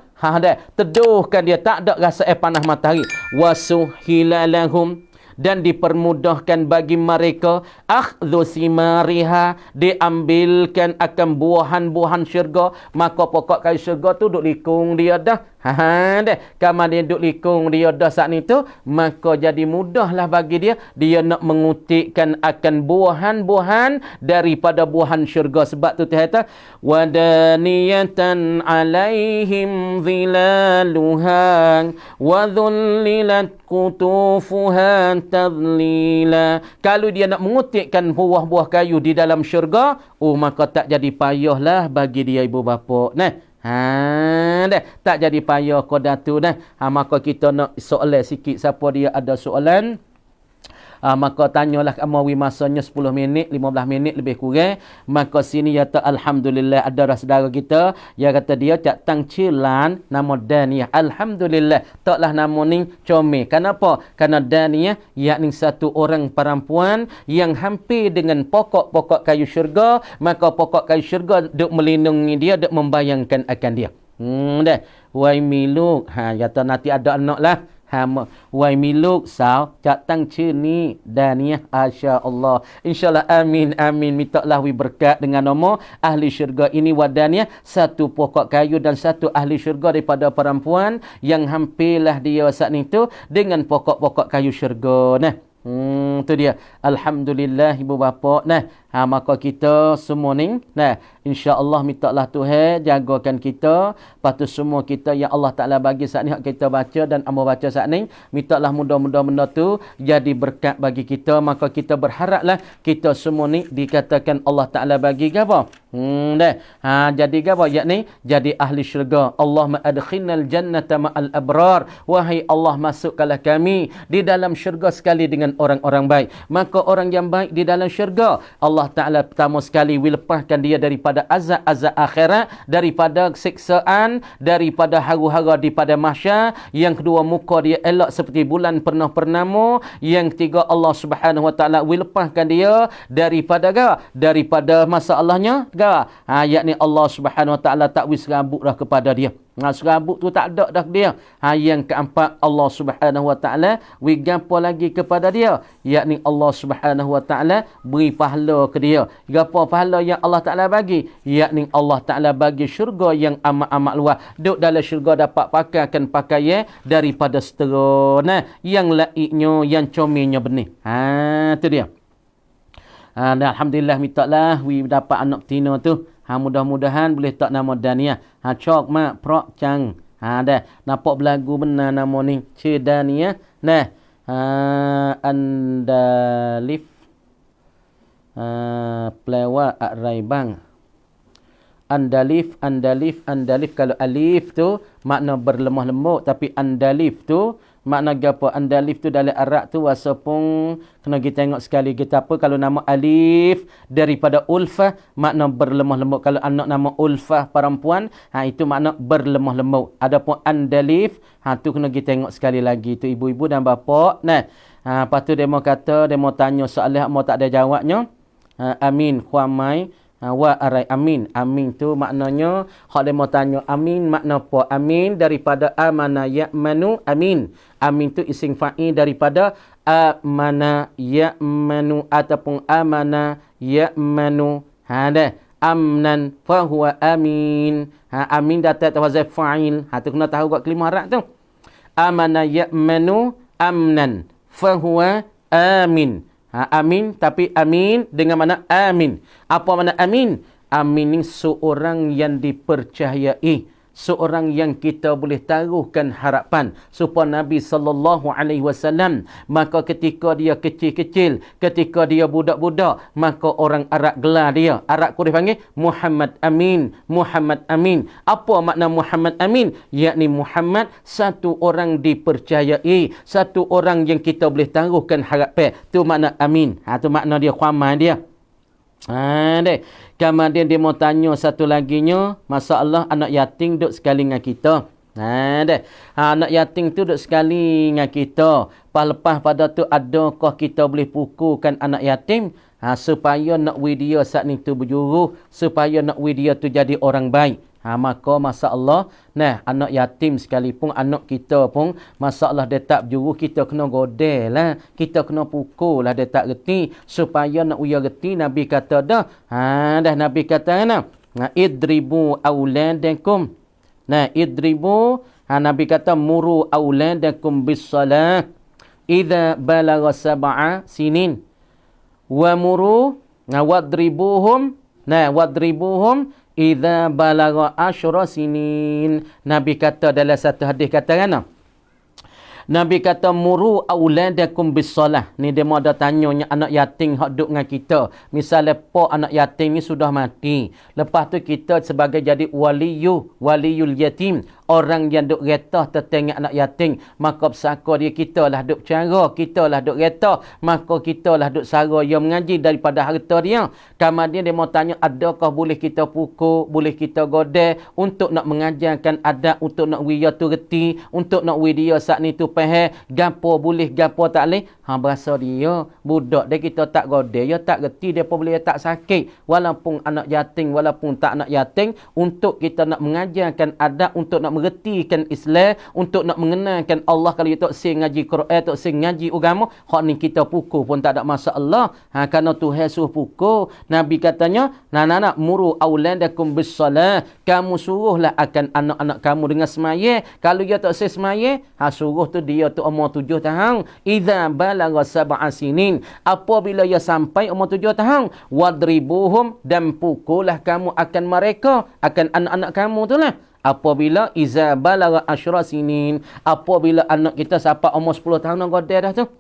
teduhkan dia, tak ada rasa panas matahari. Wasuhilalahum, dan dipermudahkan bagi mereka akhdhu simariha, diambilkan akan buahan-buahan syurga. Maka pokok kayu syurga tu duk likung dia dah. Kamar dia duk likung dia dah saat ni tu, maka jadi mudahlah bagi dia nak mengutikkan akan buahan-buahan daripada buahan syurga. Sebab tu dia kata wadaniyatan alaihim zilaluha wa dhullilat kutufuha tadlila. Kalau dia nak mengutikkan buah-buah kayu di dalam syurga, maka tak jadi payahlah bagi dia ibu bapa. Tak jadi payah koda tu maka kita nak soalan sikit. Siapa dia ada soalan? Maka tanyalah amawi masanya 10 minit, 15 minit lebih kurang. Maka sini kata alhamdulillah ada saudara kita yang kata dia cak tang cilan nama Daniyah. Alhamdulillah taklah nama ni comel. Kenapa? Karena Daniyah yakni satu orang perempuan yang hampir dengan pokok-pokok kayu syurga. Maka pokok kayu syurga duk melindungi dia, duk membayangkan akan dia. Wai miluk kata nanti ada anak lah. Wai miluk sao cak tang cini Daniyah, insya-Allah. Insyaallah amin. Mintalah wi berkat dengan nama ahli syurga ini Wadaniyah, satu pokok kayu dan satu ahli syurga daripada perempuan yang hampirlah dia saat itu dengan pokok-pokok kayu syurga. Tu dia. Alhamdulillah ibu bapa. Maka kita semua ni insya-Allah mintalah Tuhan jagakan kita. Patu semua kita yang Allah Taala bagi saat ni hak kita baca dan amba baca saat ni, mintalah mudah-mudahan benda tu jadi berkat bagi kita. Maka kita berharaplah kita semua ni dikatakan Allah Taala bagi apa? Jadi apa? Yakni jadi ahli syurga. Allahumma adkhilnal jannata ma'al abrar. Wahai Allah, masukkanlah kami di dalam syurga sekali dengan orang-orang baik. Maka orang yang baik di dalam syurga, Allah Ta'ala pertama sekali will lepaskan dia daripada azab-azab akhirat, daripada siksaan, daripada haru-hara di pada mahsyar. Yang kedua, muka dia elok seperti bulan pernah purnama. Yang ketiga, Allah Subhanahu Wa Ta'ala will lepaskan dia daripada masalahnya yakni Allah Subhanahu Wa Ta'ala tak will serabutlah kepada dia. Serabut tu tak ada dah dia. Yang keempat, Allah Subhanahu Wa Taala wi gapo lagi kepada dia, yakni Allah Subhanahu Wa Taala beri pahala ke dia. Gapo pahala yang Allah Taala bagi, yakni Allah Taala bagi syurga yang amat-amat luas. Duk dalam syurga dapat pakaikan pakaian daripada setera. Nah, yang laiknya, yang comelnya benih. Tu dia. Dan alhamdulillah mintalah wi dapat anak betina tu. Mudah-mudahan boleh tak nama Dania. Cok mak prok cang. Dah nampak belagu benar nama ni. Cedania. Nah. Andalif. Plewa akrai bang. Andalif. Kalau alif tu makna berlemah lembut. Tapi andalif tu makna gapo? Andalif tu dalam Arab tu wasapun kena kita tengok sekali kita apa. Kalau nama alif daripada ulfah makna berlemah lembut. Kalau anak nama ulfah perempuan, itu makna berlemah lembut. Adapun andalif, tu kena kita tengok sekali lagi tu ibu-ibu dan bapa. Nah, lepas tu dia mau kata, dia mau tanya soalan mau tak ada jawabnya. Amin khuamai wa arai amin. Amin tu maknanya hak dia mau tanya amin makna apa? Amin daripada amana ya'manu amin. Amin tu isim fa'il daripada amana ya'manu ataupun amana ya'manu. Dah amnan fa huwa amin. Amin datang wazif fa'il. Tu kena tahu kat kalimah Arab tu. Amana ya'manu amnan fa huwa amin. Amin, tapi amin dengan mana amin. Apa makna amin? Amin ni seorang yang dipercayai. Seorang yang kita boleh taruhkan harapan. Supaya Nabi SAW, maka ketika dia kecil-kecil, ketika dia budak-budak, maka orang Arab gelar dia. Arab Quraisy panggil Muhammad Amin. Muhammad Amin. Apa makna Muhammad Amin? Yakni Muhammad satu orang dipercayai. Satu orang yang kita boleh taruhkan harapan. Itu makna Amin. Itu makna dia, khuamah dia. Deh. Kemudian dia mau tanya satu laginya, masalah anak yatim duduk sekali dengan kita. Deh. Anak yatim tu duduk sekali dengan kita. Lepas pada tu adakah kita boleh pukulkan anak yatim? Supaya nak dia saat ni tu berjuruh, supaya nak dia tu jadi orang baik. Maka masalah, anak yatim sekalipun, anak kita pun, masalah dia tak berjuruh, kita kena godel lah. Kita kena pukul lah, dia tak reti. Supaya nak dia reti, Nabi kata dah. Dah Nabi kata kan? Idribu awladakum. Idribu, Nabi kata muru awladakum bis-salah. Idza balagha sab'a sinin. Wa muru, wadribuhum. Wadribuhum. Idza balagha asyra sinin. Nabi kata dalam satu hadis kata kan? Nabi kata muru auladakum bis-salah. Ni dia mau ada tanyanya anak yatim hak duduk dengan kita. Misalnya pak anak yatim ni sudah mati. Lepas tu kita sebagai jadi waliyul yatim, orang yang duk retah tetangga anak yatim, maka bersaka dia kita lah duk cara, kita lah duk retah, maka kita lah duk sara yang mengaji daripada harta dia. Kemudian dia mau tanya adakah boleh kita pukul, boleh kita godeh untuk nak mengajarkan adab, untuk nak dia tu reti, untuk nak dia saat ni tu faham gapo boleh gapo tak boleh. Berasa dia budak dia kita tak godeh, dia tak reti, dia pun boleh tak sakit. Walaupun anak yatim, walaupun tak anak yatim, untuk kita nak mengajarkan adab, untuk nak mengertikan Islam, untuk nak mengenalkan Allah. Kalau kita sing ngaji Quran, tak sing ngaji agama, hak ni kita pukul pun tak ada masalah. Kerana Tuhan suruh pukul. Nabi katanya, nak muru auladakum bis-salah. Kamu suruhlah akan anak-anak kamu dengan semaya. Kalau dia tak semaya, suruh tu dia tu umur 7 tahun. Idza balagha sab'a sinin. Apabila dia sampai umur 7 tahun, wadribuhum, dan pukullah kamu akan mereka, akan anak-anak kamu tu lah. Apabila iza balagha asyra sinin, apabila anak kita sampai umur 10 tahun nak godeh dah tu.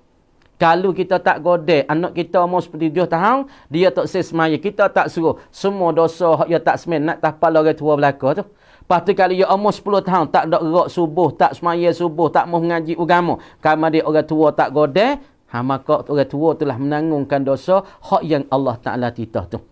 Kalau kita tak godeh, anak kita umur 7 tahun, dia tak semaya, kita tak suruh. Semua dosa hak dia tak semen nak tapal orang tua belaka tu. Lepas tu kalau dia umur 10 tahun tak ada gerak subuh, tak semaya subuh, tak mau mengaji agama, kalau dia orang tua tak godeh, maka orang tua telah menanggungkan dosa hak yang Allah Taala titah tu.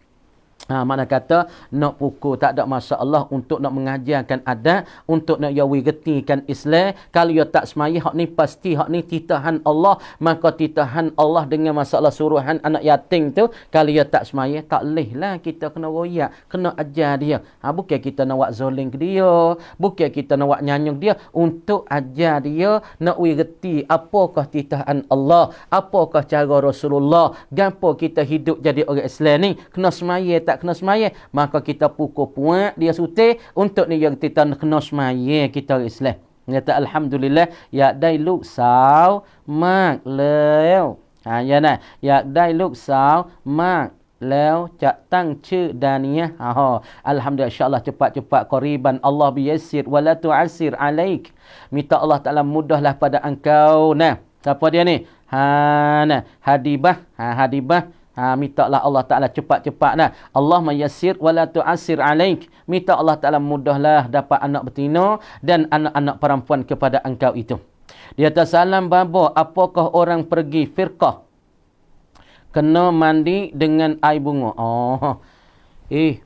Mana kata nak pukul tak ada masalah untuk nak mengajarkan adat, untuk nak yawi getikan Islam. Kalau ia tak semaya hak ni pasti hak ni titahan Allah, maka titahan Allah dengan masalah suruhan anak yatim tu. Kalau ia tak semaya tak leh lah kita kena royak, kena ajar dia. Bukan kita nak buat zoling ke dia, bukan kita nak buat nyanyung dia, untuk ajar dia nak wi geti apakah titahan Allah, apakah cara Rasulullah, gapo kita hidup jadi orang Islam ni, kena semaya tak kena semaya, maka kita pukul puak dia sutih untuk ni yang kita kena semaya kita Islam. Kata alhamdulillah ya dai luk sao mak leo. Ya nah, ya dai luk sao mak leo cak tang ce daniah. Alhamdulillah insyaallah cepat-cepat qariban Allah biyassir wala tu'assir alaik. Minta Allah Taala mudahlah pada engkau. Nah, siapa dia ni? Nah, Hadibah. Hadibah. Mintalah Allah Ta'ala cepat-cepat nah. Allah mayassir wala tu'assir alaik. Minta Allah Ta'ala mudahlah dapat anak betina dan anak-anak perempuan kepada engkau itu. Dia kata salam babo, apakah orang pergi firqah kena mandi dengan air bunga?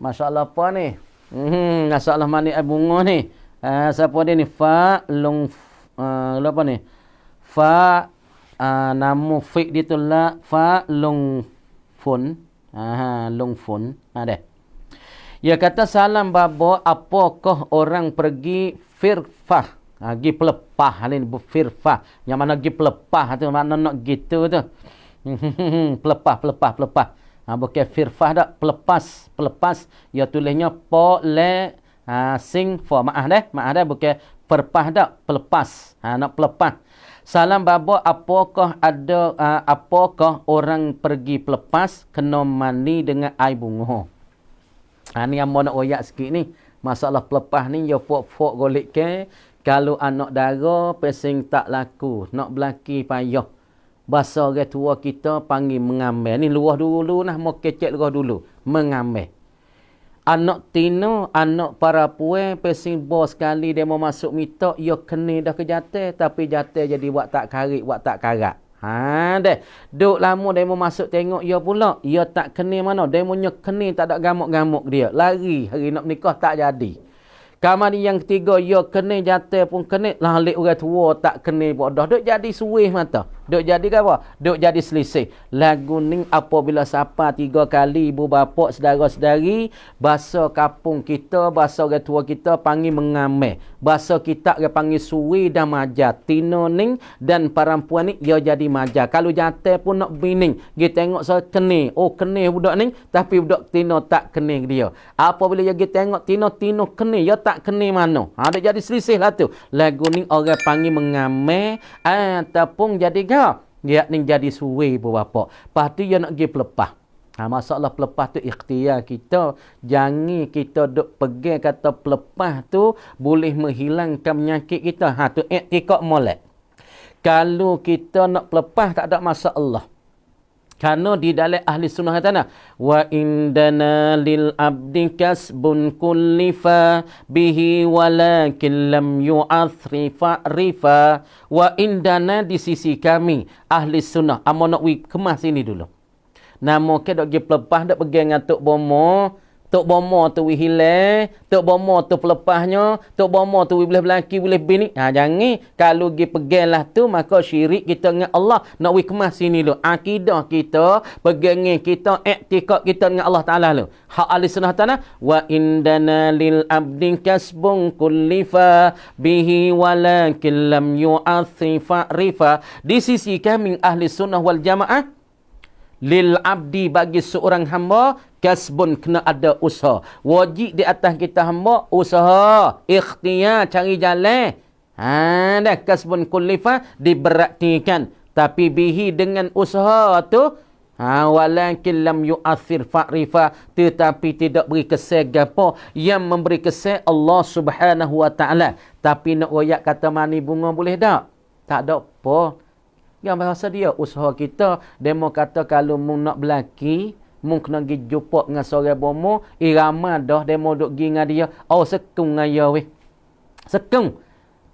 Masalah apa ni? Masalah mandi air bunga ni. Siapa dia ni? Apa ni? Nama fi'l dia tu la long fun ada. Dia kata salam babo, apakah orang pergi firqah, pergi pelepah ni firqah, yang mana pergi pelepah tu makna nak gitu tu. pelepah. Bukan firqah dak, pelepas. Ya tulisnya po le sing for maaf dah bukan perpah dak, pelepas. Nak pelepas. Salam babo, apakah orang pergi pelepas kena mandi dengan air bunga? Ni yang mau nak royak sikit ni. Masalah pelepas ni ya fok golek ke. Kalau anak dara pesing tak laku, nak belaki payah. Bahasa orang tua kita panggil mengambil. Ni luah dulu nah, mau kecek luah dulu. Mengambil. Anak tino, anak para puan, pesing bos sekali dia mau masuk mitok, ia kena dah ke jatuh, tapi jatuh jadi buat tak karik, buat tak karak. Deh. Duk lama dia mau masuk tengok ia pula, ia tak kena mana, dia mau kena tak ada gamuk-gamuk dia. Lari, hari nak nikah tak jadi. Kamar yang ketiga, ia kena jatuh pun kena. Lalik orang tua tak kena bodoh. Duk jadi suih mata. Duk jadi apa? Duk jadi selisih. Lagu ni apabila siapa 3 kali ibu bapa saudara-saudari, bahasa kampung kita, bahasa orang tua kita panggil mengambil. Bahasa kita dia panggil suih dan majar. Tino ning dan perempuan ni dia jadi majar. Kalau jatuh pun nak bining, kita tengok saya kena. Kena budak ni, tapi budak tino tak kena dia. Apabila dia tengok tino kena, dia tak kena mana. Dia jadi selisih lah tu. Lagu ni orang panggil mengambil ataupun jadi dia ni jadi suwi pun bapa. Lepas tu dia nak pergi pelepah. Masalah pelepah tu ikhtiar kita. Jangan kita duk pegang kata pelepah tu boleh menghilangkan penyakit kita. Tu iktikad molek. Kalau kita nak pelepah tak ada masalah. Karena di dalam ahli sunnah kata wa indana lil abdi kasbun kullifa bihi walakin lam yu'athri fa'rifa. Wa indana di sisi kami ahli sunnah. Amo nak kemas ini dulu. Nama ke dok pergi pelepah dok pergi dengan tok bomo. Tok bomo tu hilang, tok bomo tu pelepahnya, tok bomo tu boleh belaki, boleh bini. Jangan kalau pergi peganglah tu maka syirik kita dengan Allah. Nak kemas sini lu. Akidah kita, pegangan kita, iktikad kita dengan Allah Taala lu. Hak ahli sunnah tanah wa indana lil abdi kasbun kullifa bihi walakin lam yu'athi fa'rifa. Di sisi kami ahli sunnah wal jamaah, lil abdi bagi seorang hamba kasbun kena ada usaha. Wajib di atas kita hamba usaha, ikhtiar cari jalan. Dah kasbun kullifa diberatkan. Tapi bihi dengan usaha tu walakin lam yu'athir fa'rifa, tetapi tidak beri kesan gapo yang memberi kesan Allah Subhanahu wa taala. Tapi nak royak kata mani bunga boleh tak? Tak ada apa. Yang bahasa dia usaha kita, demo kata kalau mu nak belaki, mu kena pergi jumpa dengan seorang bomo, irama dah demo duk pergi dengan dia, sekung dengan dia weh. Sekung.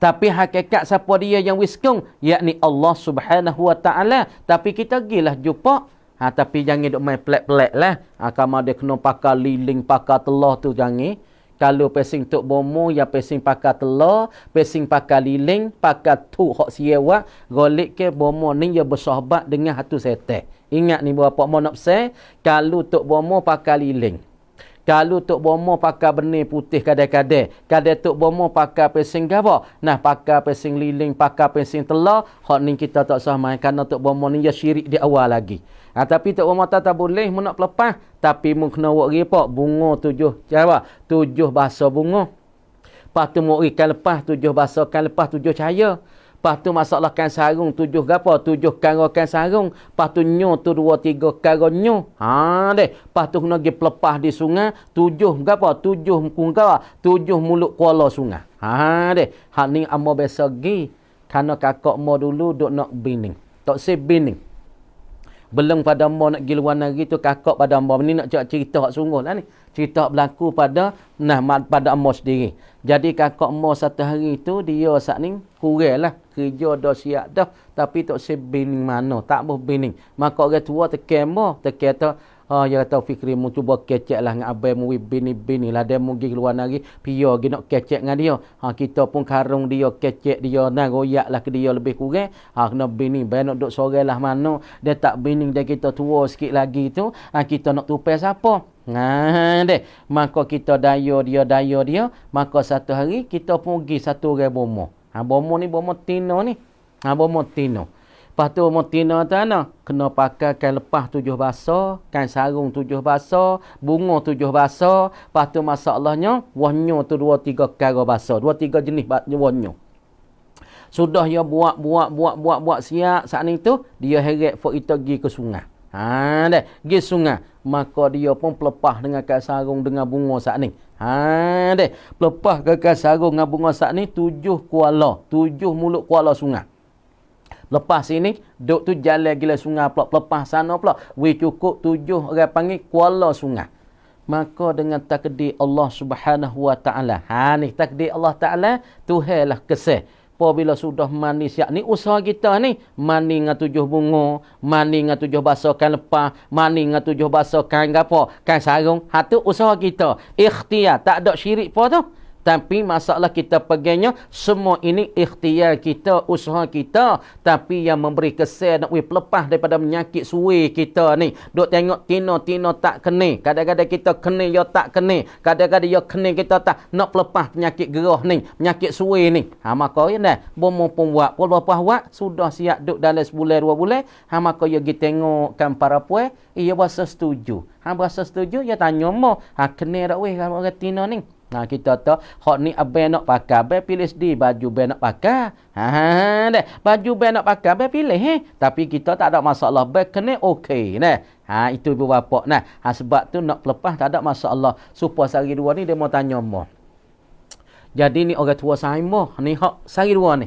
Tapi hakikat siapa dia yang wiskung? Yakni Allah Subhanahu wa taala. Tapi kita gilah jumpa, Tapi jangan duk main pelak-pelak lah. Kamu dia kena pakai liling, pakai telur tu jangan. Kalau pesing tok bomo, ya pesing pakai telur, pesing pakai liling, pakai tu hok siewak, golik ke bomo ni ya bersahabat dengan hatu setan. Ingat ni berapa mau nak say, kalau tok bomo pakai liling. Kalau tok bomo pakai benih putih kadang-kadang, kadang tok bomo pakai pesing gapo? Nah, pakai pesing liling, pakai pesing telur, hok ni kita tak sah main kerana tok bomo ni ya syirik di awal lagi. Tapi tok bomo tak boleh mu nak lepas, tapi mu kena buat repok bunga 7 cara, 7 bahasa bunga. Lepas tu mu ikan lepas 7 bahasa kan lepas 7 cahaya. Lepas tu masalah kan sarung 7 gapo? 7 kara kan sarung. Lepas tu nyo tu 2 3 kara nyo. Deh. Lepas tu kena pergi pelepah di sungai 7 gapo? 7 kungkara, 7 mulut kuala sungai. Deh. Hak ni amo biasa gi. Karena kakak mo dulu duk nak bining. Tak se bining. Belum pada mo nak pergi luar negeri tu kakak pada mo ni nak cerita hak sungguh lah ni. Cerita berlaku pada pada mo sendiri. Jadi kakak mo satu hari tu dia saat ni kurang lah. Kerja dah siap dah. Tapi tak se bining mana. Tak boleh bining. Maka orang tua tekan mo. Tekan tu. Ya kata Fikri mu cuba kecek lah dengan abai mu bini-bini lah. Dia mu pergi luar negeri. Pia pergi nak kecek dengan dia. Kita pun karung dia kecek dia. Nah royak lah ke dia lebih kurang. Kena bini. Baik nak duduk sore lah mana. Dia tak bini dia kita tua sikit lagi tu. Kita nak tupai siapa? Deh. Maka kita daya dia. Maka satu hari kita pun pergi satu orang bomo. Bomo ni bomo tino ni. Bomo tino. Lepas tu bomo tino tu ana. Kena pakai kain lepas 7 bahasa. Kain sarung 7 bahasa. Bunga 7 bahasa. Lepas tu masalahnya. Wahnya tu 2-3 kara bahasa. 2-3 jenis wahnya. Sudah dia buat siap saat ni tu. Dia heret for kita pergi ke sungai. Deh. Pergi sungai. Maka dia pun pelepah dengan kain sarung dengan bunga saat ni. Deh. Pelepah ke kain sarung dengan bunga saat ni 7 kuala. 7 mulut kuala sungai. Lepas sini, duk tu jalan gila sungai pula. Lepas sana pula. Weh cukup 7 orang panggil kuala sungai. Maka dengan takdir Allah Subhanahu Wa Ta'ala. Ni takdir Allah Ta'ala. Tuhan lah kesih. Apabila sudah mani siap ni, usaha kita ni. Mani dengan 7 bunga. Mani dengan 7 bahasa kan lepas. Mani dengan 7 bahasa kan apa. Kan sarung. Tu usaha kita. Ikhtiar. Tak ada syirik pun tu. Tapi masalah kita pegangnya, semua ini ikhtiar kita, usaha kita. Tapi yang memberi kesan nak pelepah daripada penyakit suwe kita ni. Duk tengok tino tak kena. Kadang-kadang kita kena, dia tak kena. Kadang-kadang dia kena, kita tak. Nak pelepah penyakit gerah ni, penyakit suwe ni. Maka ya dah, bomo pun buat. Pelepah buat, sudah siap duk dalam sebulan, 2 bulan. Maka dia pergi tengokkan para puan, ia berasa setuju. Berasa setuju, dia tanya mo. Kena tak weh kalau orang tino ni. Kita tahu, hak ni abang nak pakai, abang pilih sendiri baju abang nak pakai. Deh. Baju abang nak pakai, abang pilih. Tapi kita tak ada masalah, abang kena okey. Itu ibu bapa. Sebab tu nak pelepah tak ada masalah. Supaya sehari 2 ni dia mau tanya mo. Jadi ni orang tua saya mo. Ni hak sehari 2 ni.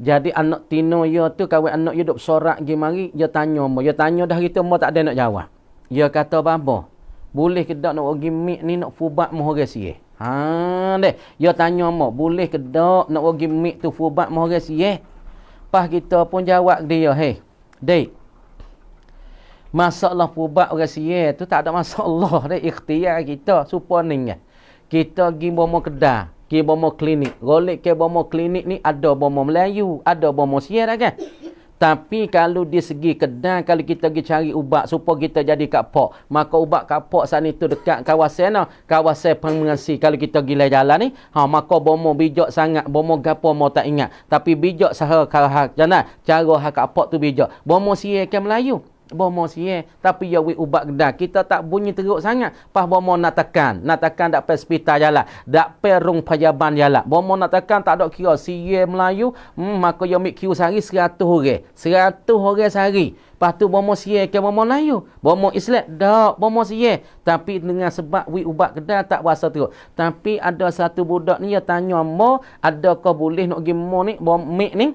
Jadi anak tino dia tu, kawan anak dia duk sorak pergi mari, dia tanya mo. Dia tanya dah kita mo tak ada nak jawab. Dia kata bapa. Boleh ke tak nak pergi mik ni nak fubat moh orang siye? Deh. Dia tanya mak, boleh ke tak nak pergi mik tu fubat moh orang siye? Pas kita pun jawab dia, Dek. Masalah fubat orang siye tu tak ada masalah deh, ikhtiar kita supaya ni. Kita pergi bomo kedai, pergi bomo klinik. Golek ke bomo klinik ni ada bomo Melayu, ada bomo siye dah kan? Tapi kalau di segi kedai, kalau kita pergi cari ubat supaya kita jadi kapok, maka ubat kapok saat itu dekat kawasan kawasan pengungsi. Kalau kita gila jalan ni, maka bomo bijak sangat, bomo gapo mau tak ingat. Tapi bijak saha cara hak kapok tu bijak. Bomo siye ke Melayu. Bomo siye, tapi ya ubat kedai kita tak bunyi teruk sangat. Pas bomo nak tekan dak pe hospital jalan, dak pe rung pajaban jalan. Bomo nak tekan tak ada kira siye Melayu, maka ya mik kira sehari 100 orang. 100 orang sehari. Lepas tu bomo siye ke bomo Melayu, bomo Islam dak bomo siye. Tapi dengan sebab ubat kedai tak berasa teruk. Tapi ada satu budak ni dia tanya mo, adakah boleh nak pergi mo ni, mik ni?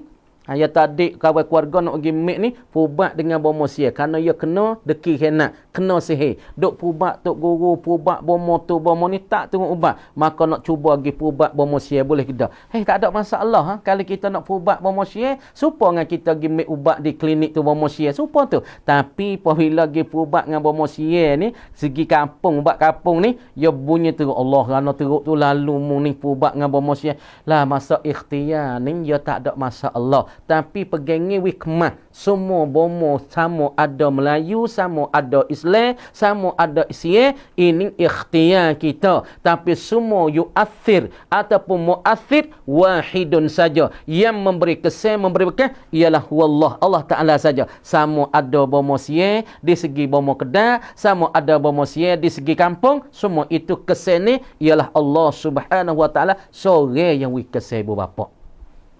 Ya tadi kawan keluarga nak pergi mek ni pubat dengan bomo sia kerana ia kena deki kena kena sihir. Duk pubat tok guru, pubat bomo tu bomo ni tak turun ubat. Maka nak cuba pergi pubat bomo sia boleh ke tak? Tak ada masalah kalau kita nak pubat bomo sia, supa dengan kita pergi mek ubat di klinik tu bomo sia, supa tu. Tapi apabila pergi pubat dengan bomo sia ni, segi kampung ubat kampung ni, ya bunyi teruk Allah kerana teruk tu lalu mu ni pubat dengan bomo sia. Lah masa ikhtiar ni ya tak ada masalah. Tapi pegangi wikmah semua bomo sama ada Melayu, sama ada Islam, sama ada Islam, ini ikhtiar kita. Tapi semua yu'athir ataupun mu'athir wahidun saja. Yang memberi kesan, memberi bekas ialah wallah, Allah Ta'ala saja. Sama ada bomo sia di segi bomo Kedah, sama ada bomo sia di segi kampung, semua itu kesan ni ialah Allah Subhanahu Wa Ta'ala sore yang wikasai bu bapa.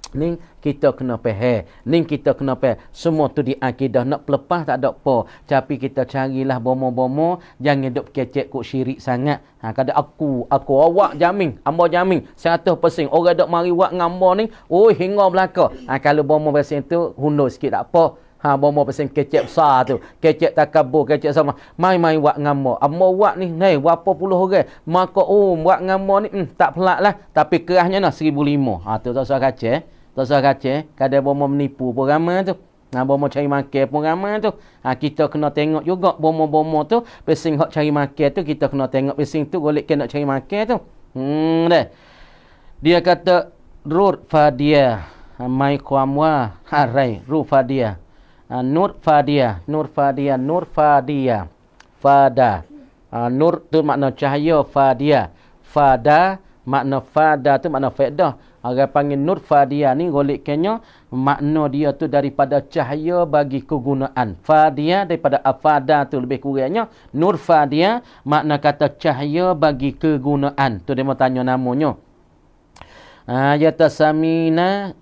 Ni kita kena faham. Ni kita kena faham. Semua tu di akidah. Nak pelepah tak ada apa. Tapi kita carilah bomo-bomo. Jangan duk kecek kok syirik sangat. Kata aku awak jamin. Amba jamin. 100%. Orang duk mari wak ngamba ni. Oh hingga belaka. Kalau bomo pasal tu. Hundur sikit tak apa. Bomo pasal kecek besar tu. Kecek takabur. Kecek sama. Mai wak ngamba. Amba wak ni. Berapa puluh orang. Maka wak ngamba ni. Tak pelak lah. Tapi kerahnya lah 1,500. Tu tak usah kacau. Tak usah kacau, kadang bomo menipu pun ramai tu. Bomo cari makan pun ramai tu. Kita kena tengok juga bomo-bomo tu. Pesing hak cari makan tu, kita kena tengok pesing tu golek ke nak cari makan tu. Dah. Dia kata, Rur Fadia. Mai kuamwa. Harai. Rur Fadia. Nur Fadia. Nur Fadia. Nur Fadia. Fada. Nur tu makna cahaya. Fadia. Fada. Makna fada tu makna faedah. Orang panggil Nur Fadia ni golekkannya makna dia tu daripada cahaya bagi kegunaan. Fadia daripada afada tu lebih kurangnya. Nur Fadia makna kata cahaya bagi kegunaan. Tu dia mau tanya namanya. Yata samina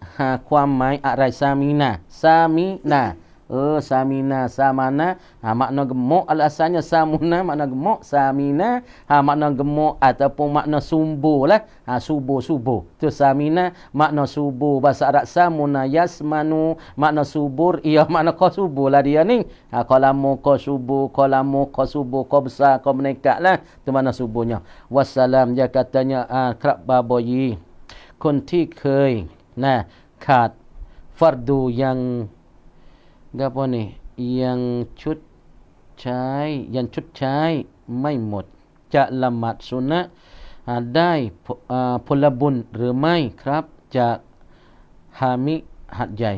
kuamai arai samina. Samina. Samina samana makna gemuk asalnya samuna makna gemuk samina makna gemuk ataupun makna subuh lah subuh tu samina makna subuh bahasa Arab samuna yasmanu makna subur ia makna kau subuh lah dia ni qalamu kau subuh kau besar kau menekat lah tu makna subuhnya wassalam dia katanya kerap baboyi kunti khơi khat fardu yang apa ni yang chut chaiไม่หมดจะละหมาดสุนนะได้ผลบุญหรือไม่ครับจากฮามิหัดใหญ่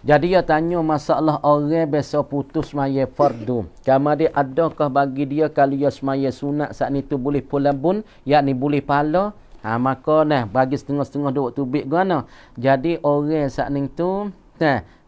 Jadi dia tanya masalah orang biasa putus semaya fardu. Kemudian adakah bagi dia kalau dia semaya sunat saat ni tu boleh pulabun, yakni boleh pahala? Maka bagi setengah-setengah duk tubik gana. Jadi orang saat ni tu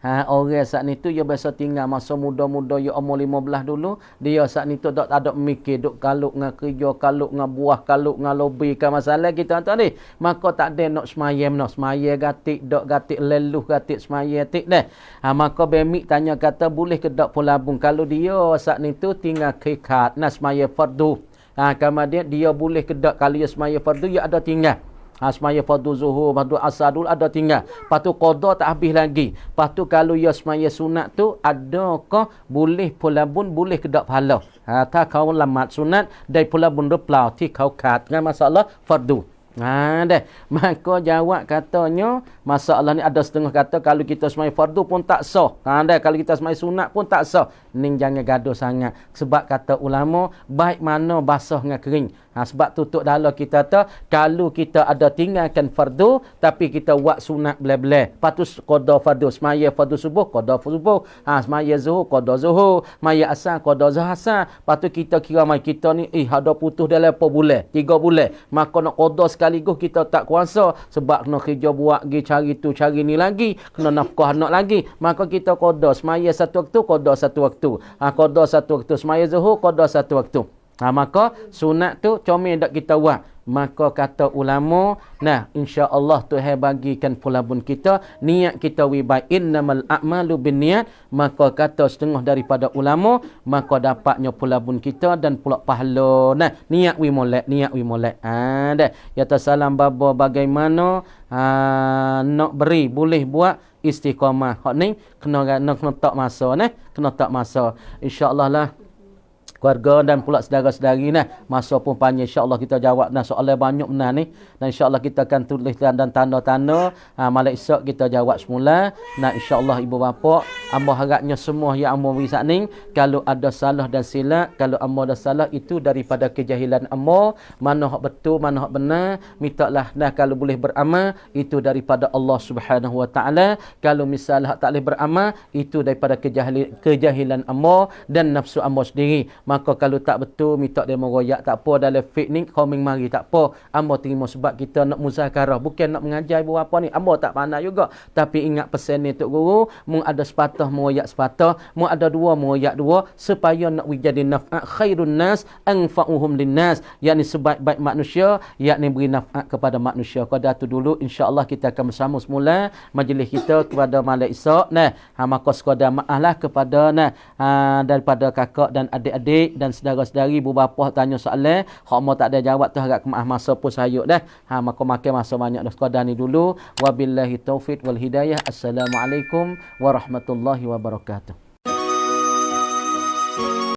orang saat ni tu dia biasa tinggal masa muda-muda ya umur 15 dulu, dia saat ni tu tak ada mikir duk kaluk dengan kerja, kaluk dengan buah, kaluk dengan lobby kan masalah kita tu ni. Maka tak ada nak semaya gatik dok gatik leluh gatik semaya tik dah. Maka bemik tanya kata boleh ke dak pulabung kalau dia saat ni tu tinggal kekat semaya fardu. Kemudian dia boleh ke dak kalau dia semaya fardu dia ada tinggal. Semaya fardu zuhur, fardu asar dulu ada tinggal. Lepas tu qada tak habis lagi. Lepas tu kalau ya semaya sunat tu, adakah boleh pulabun, boleh ke tak pahala? Tak kau lamat sunat, dari pulabun replau, ti kau kat dengan masalah fardu. Dah. Maka jawab katanya, masalah ni ada setengah kata, kalau kita semaya fardu pun tak sah. Dah. Kalau kita semaya sunat pun tak sah. Ni jangan gaduh sangat. Sebab kata ulama, baik mana basah dengan kering. Sebab tutup dalam kita tu, kalau kita ada tinggalkan fardu, tapi kita buat sunat bela-bela. Lepas tu qada fardu, semaya fardu subuh, qada subuh. Semaya zuhur, qada zuhur. Semaya asar, qada asar. Lepas tu kita kira mai kita ni, ada putus dalam apa bulan? 3 bulan. Maka nak qada sekaligus kita tak kuasa. Sebab kena kerja buat pergi cari tu, cari ni lagi. Kena nafkah anak lagi. Maka kita qada semaya satu waktu, qada satu waktu. Qada satu waktu. Semaya zuhur, qada satu waktu. Maka sunat tu comel dak kita buat. maka kata ulama, nah insya-Allah Tuhan bagikan pelabun kita, niat kita baik, innamal a'malu binniat, maka kata setengah daripada ulama, maka dapatnya pelabun kita dan pula pahala. Nah, niat niat molek. Dah. Ya salam baba bagaimana nak beri boleh buat istiqamah. Hak ni kena tak masa nah, kena tak masa. Insya-Allah lah keluarga dan pula saudara-saudari nah, masa pun panjang, insya-Allah kita jawab nah soalan banyak benar ni, dan insya-Allah kita akan tulis dan tanda-tanda malam esok kita jawab semula. Nah insya-Allah ibu bapa, amba harapnya semua yang amba beri ni, kalau ada salah dan silap, kalau amba ada salah itu daripada kejahilan amba, mana hak betul mana hak benar, mintalah nah kalau boleh beramal itu daripada Allah Subhanahu Wa Taala, kalau misal hak tak boleh beramal itu daripada kejahilan amba dan nafsu amba sendiri. Maka kalau tak betul, minta dia meroyak, tak apa, dalam fik ni komeng mari, tak apa. Amba terima sebab kita nak muzakarah, bukan nak mengajar ibu bapa ni. Amba tak pandai juga. Tapi ingat pesan ni Tok Guru, mu ada sepatah meroyak sepatah, mu ada dua meroyak dua, supaya nak jadi naf'at khairun nas anfa'uhum linnas, yakni sebaik-baik manusia, yakni beri naf'at kepada manusia. Pada tu dulu insya-Allah kita akan bersama semula majlis kita kepada malam esok. Nah, maka sekadar maaflah kepada daripada kakak dan adik-adik dan saudara-saudari, ibu bapa tanya soalan, hak mau tak ada jawab tu harap maaf masa pun sayuk dah. Maka makan masa banyak dah, sekadar ni dulu. Wabillahi taufik wal hidayah. Assalamualaikum warahmatullahi wabarakatuh.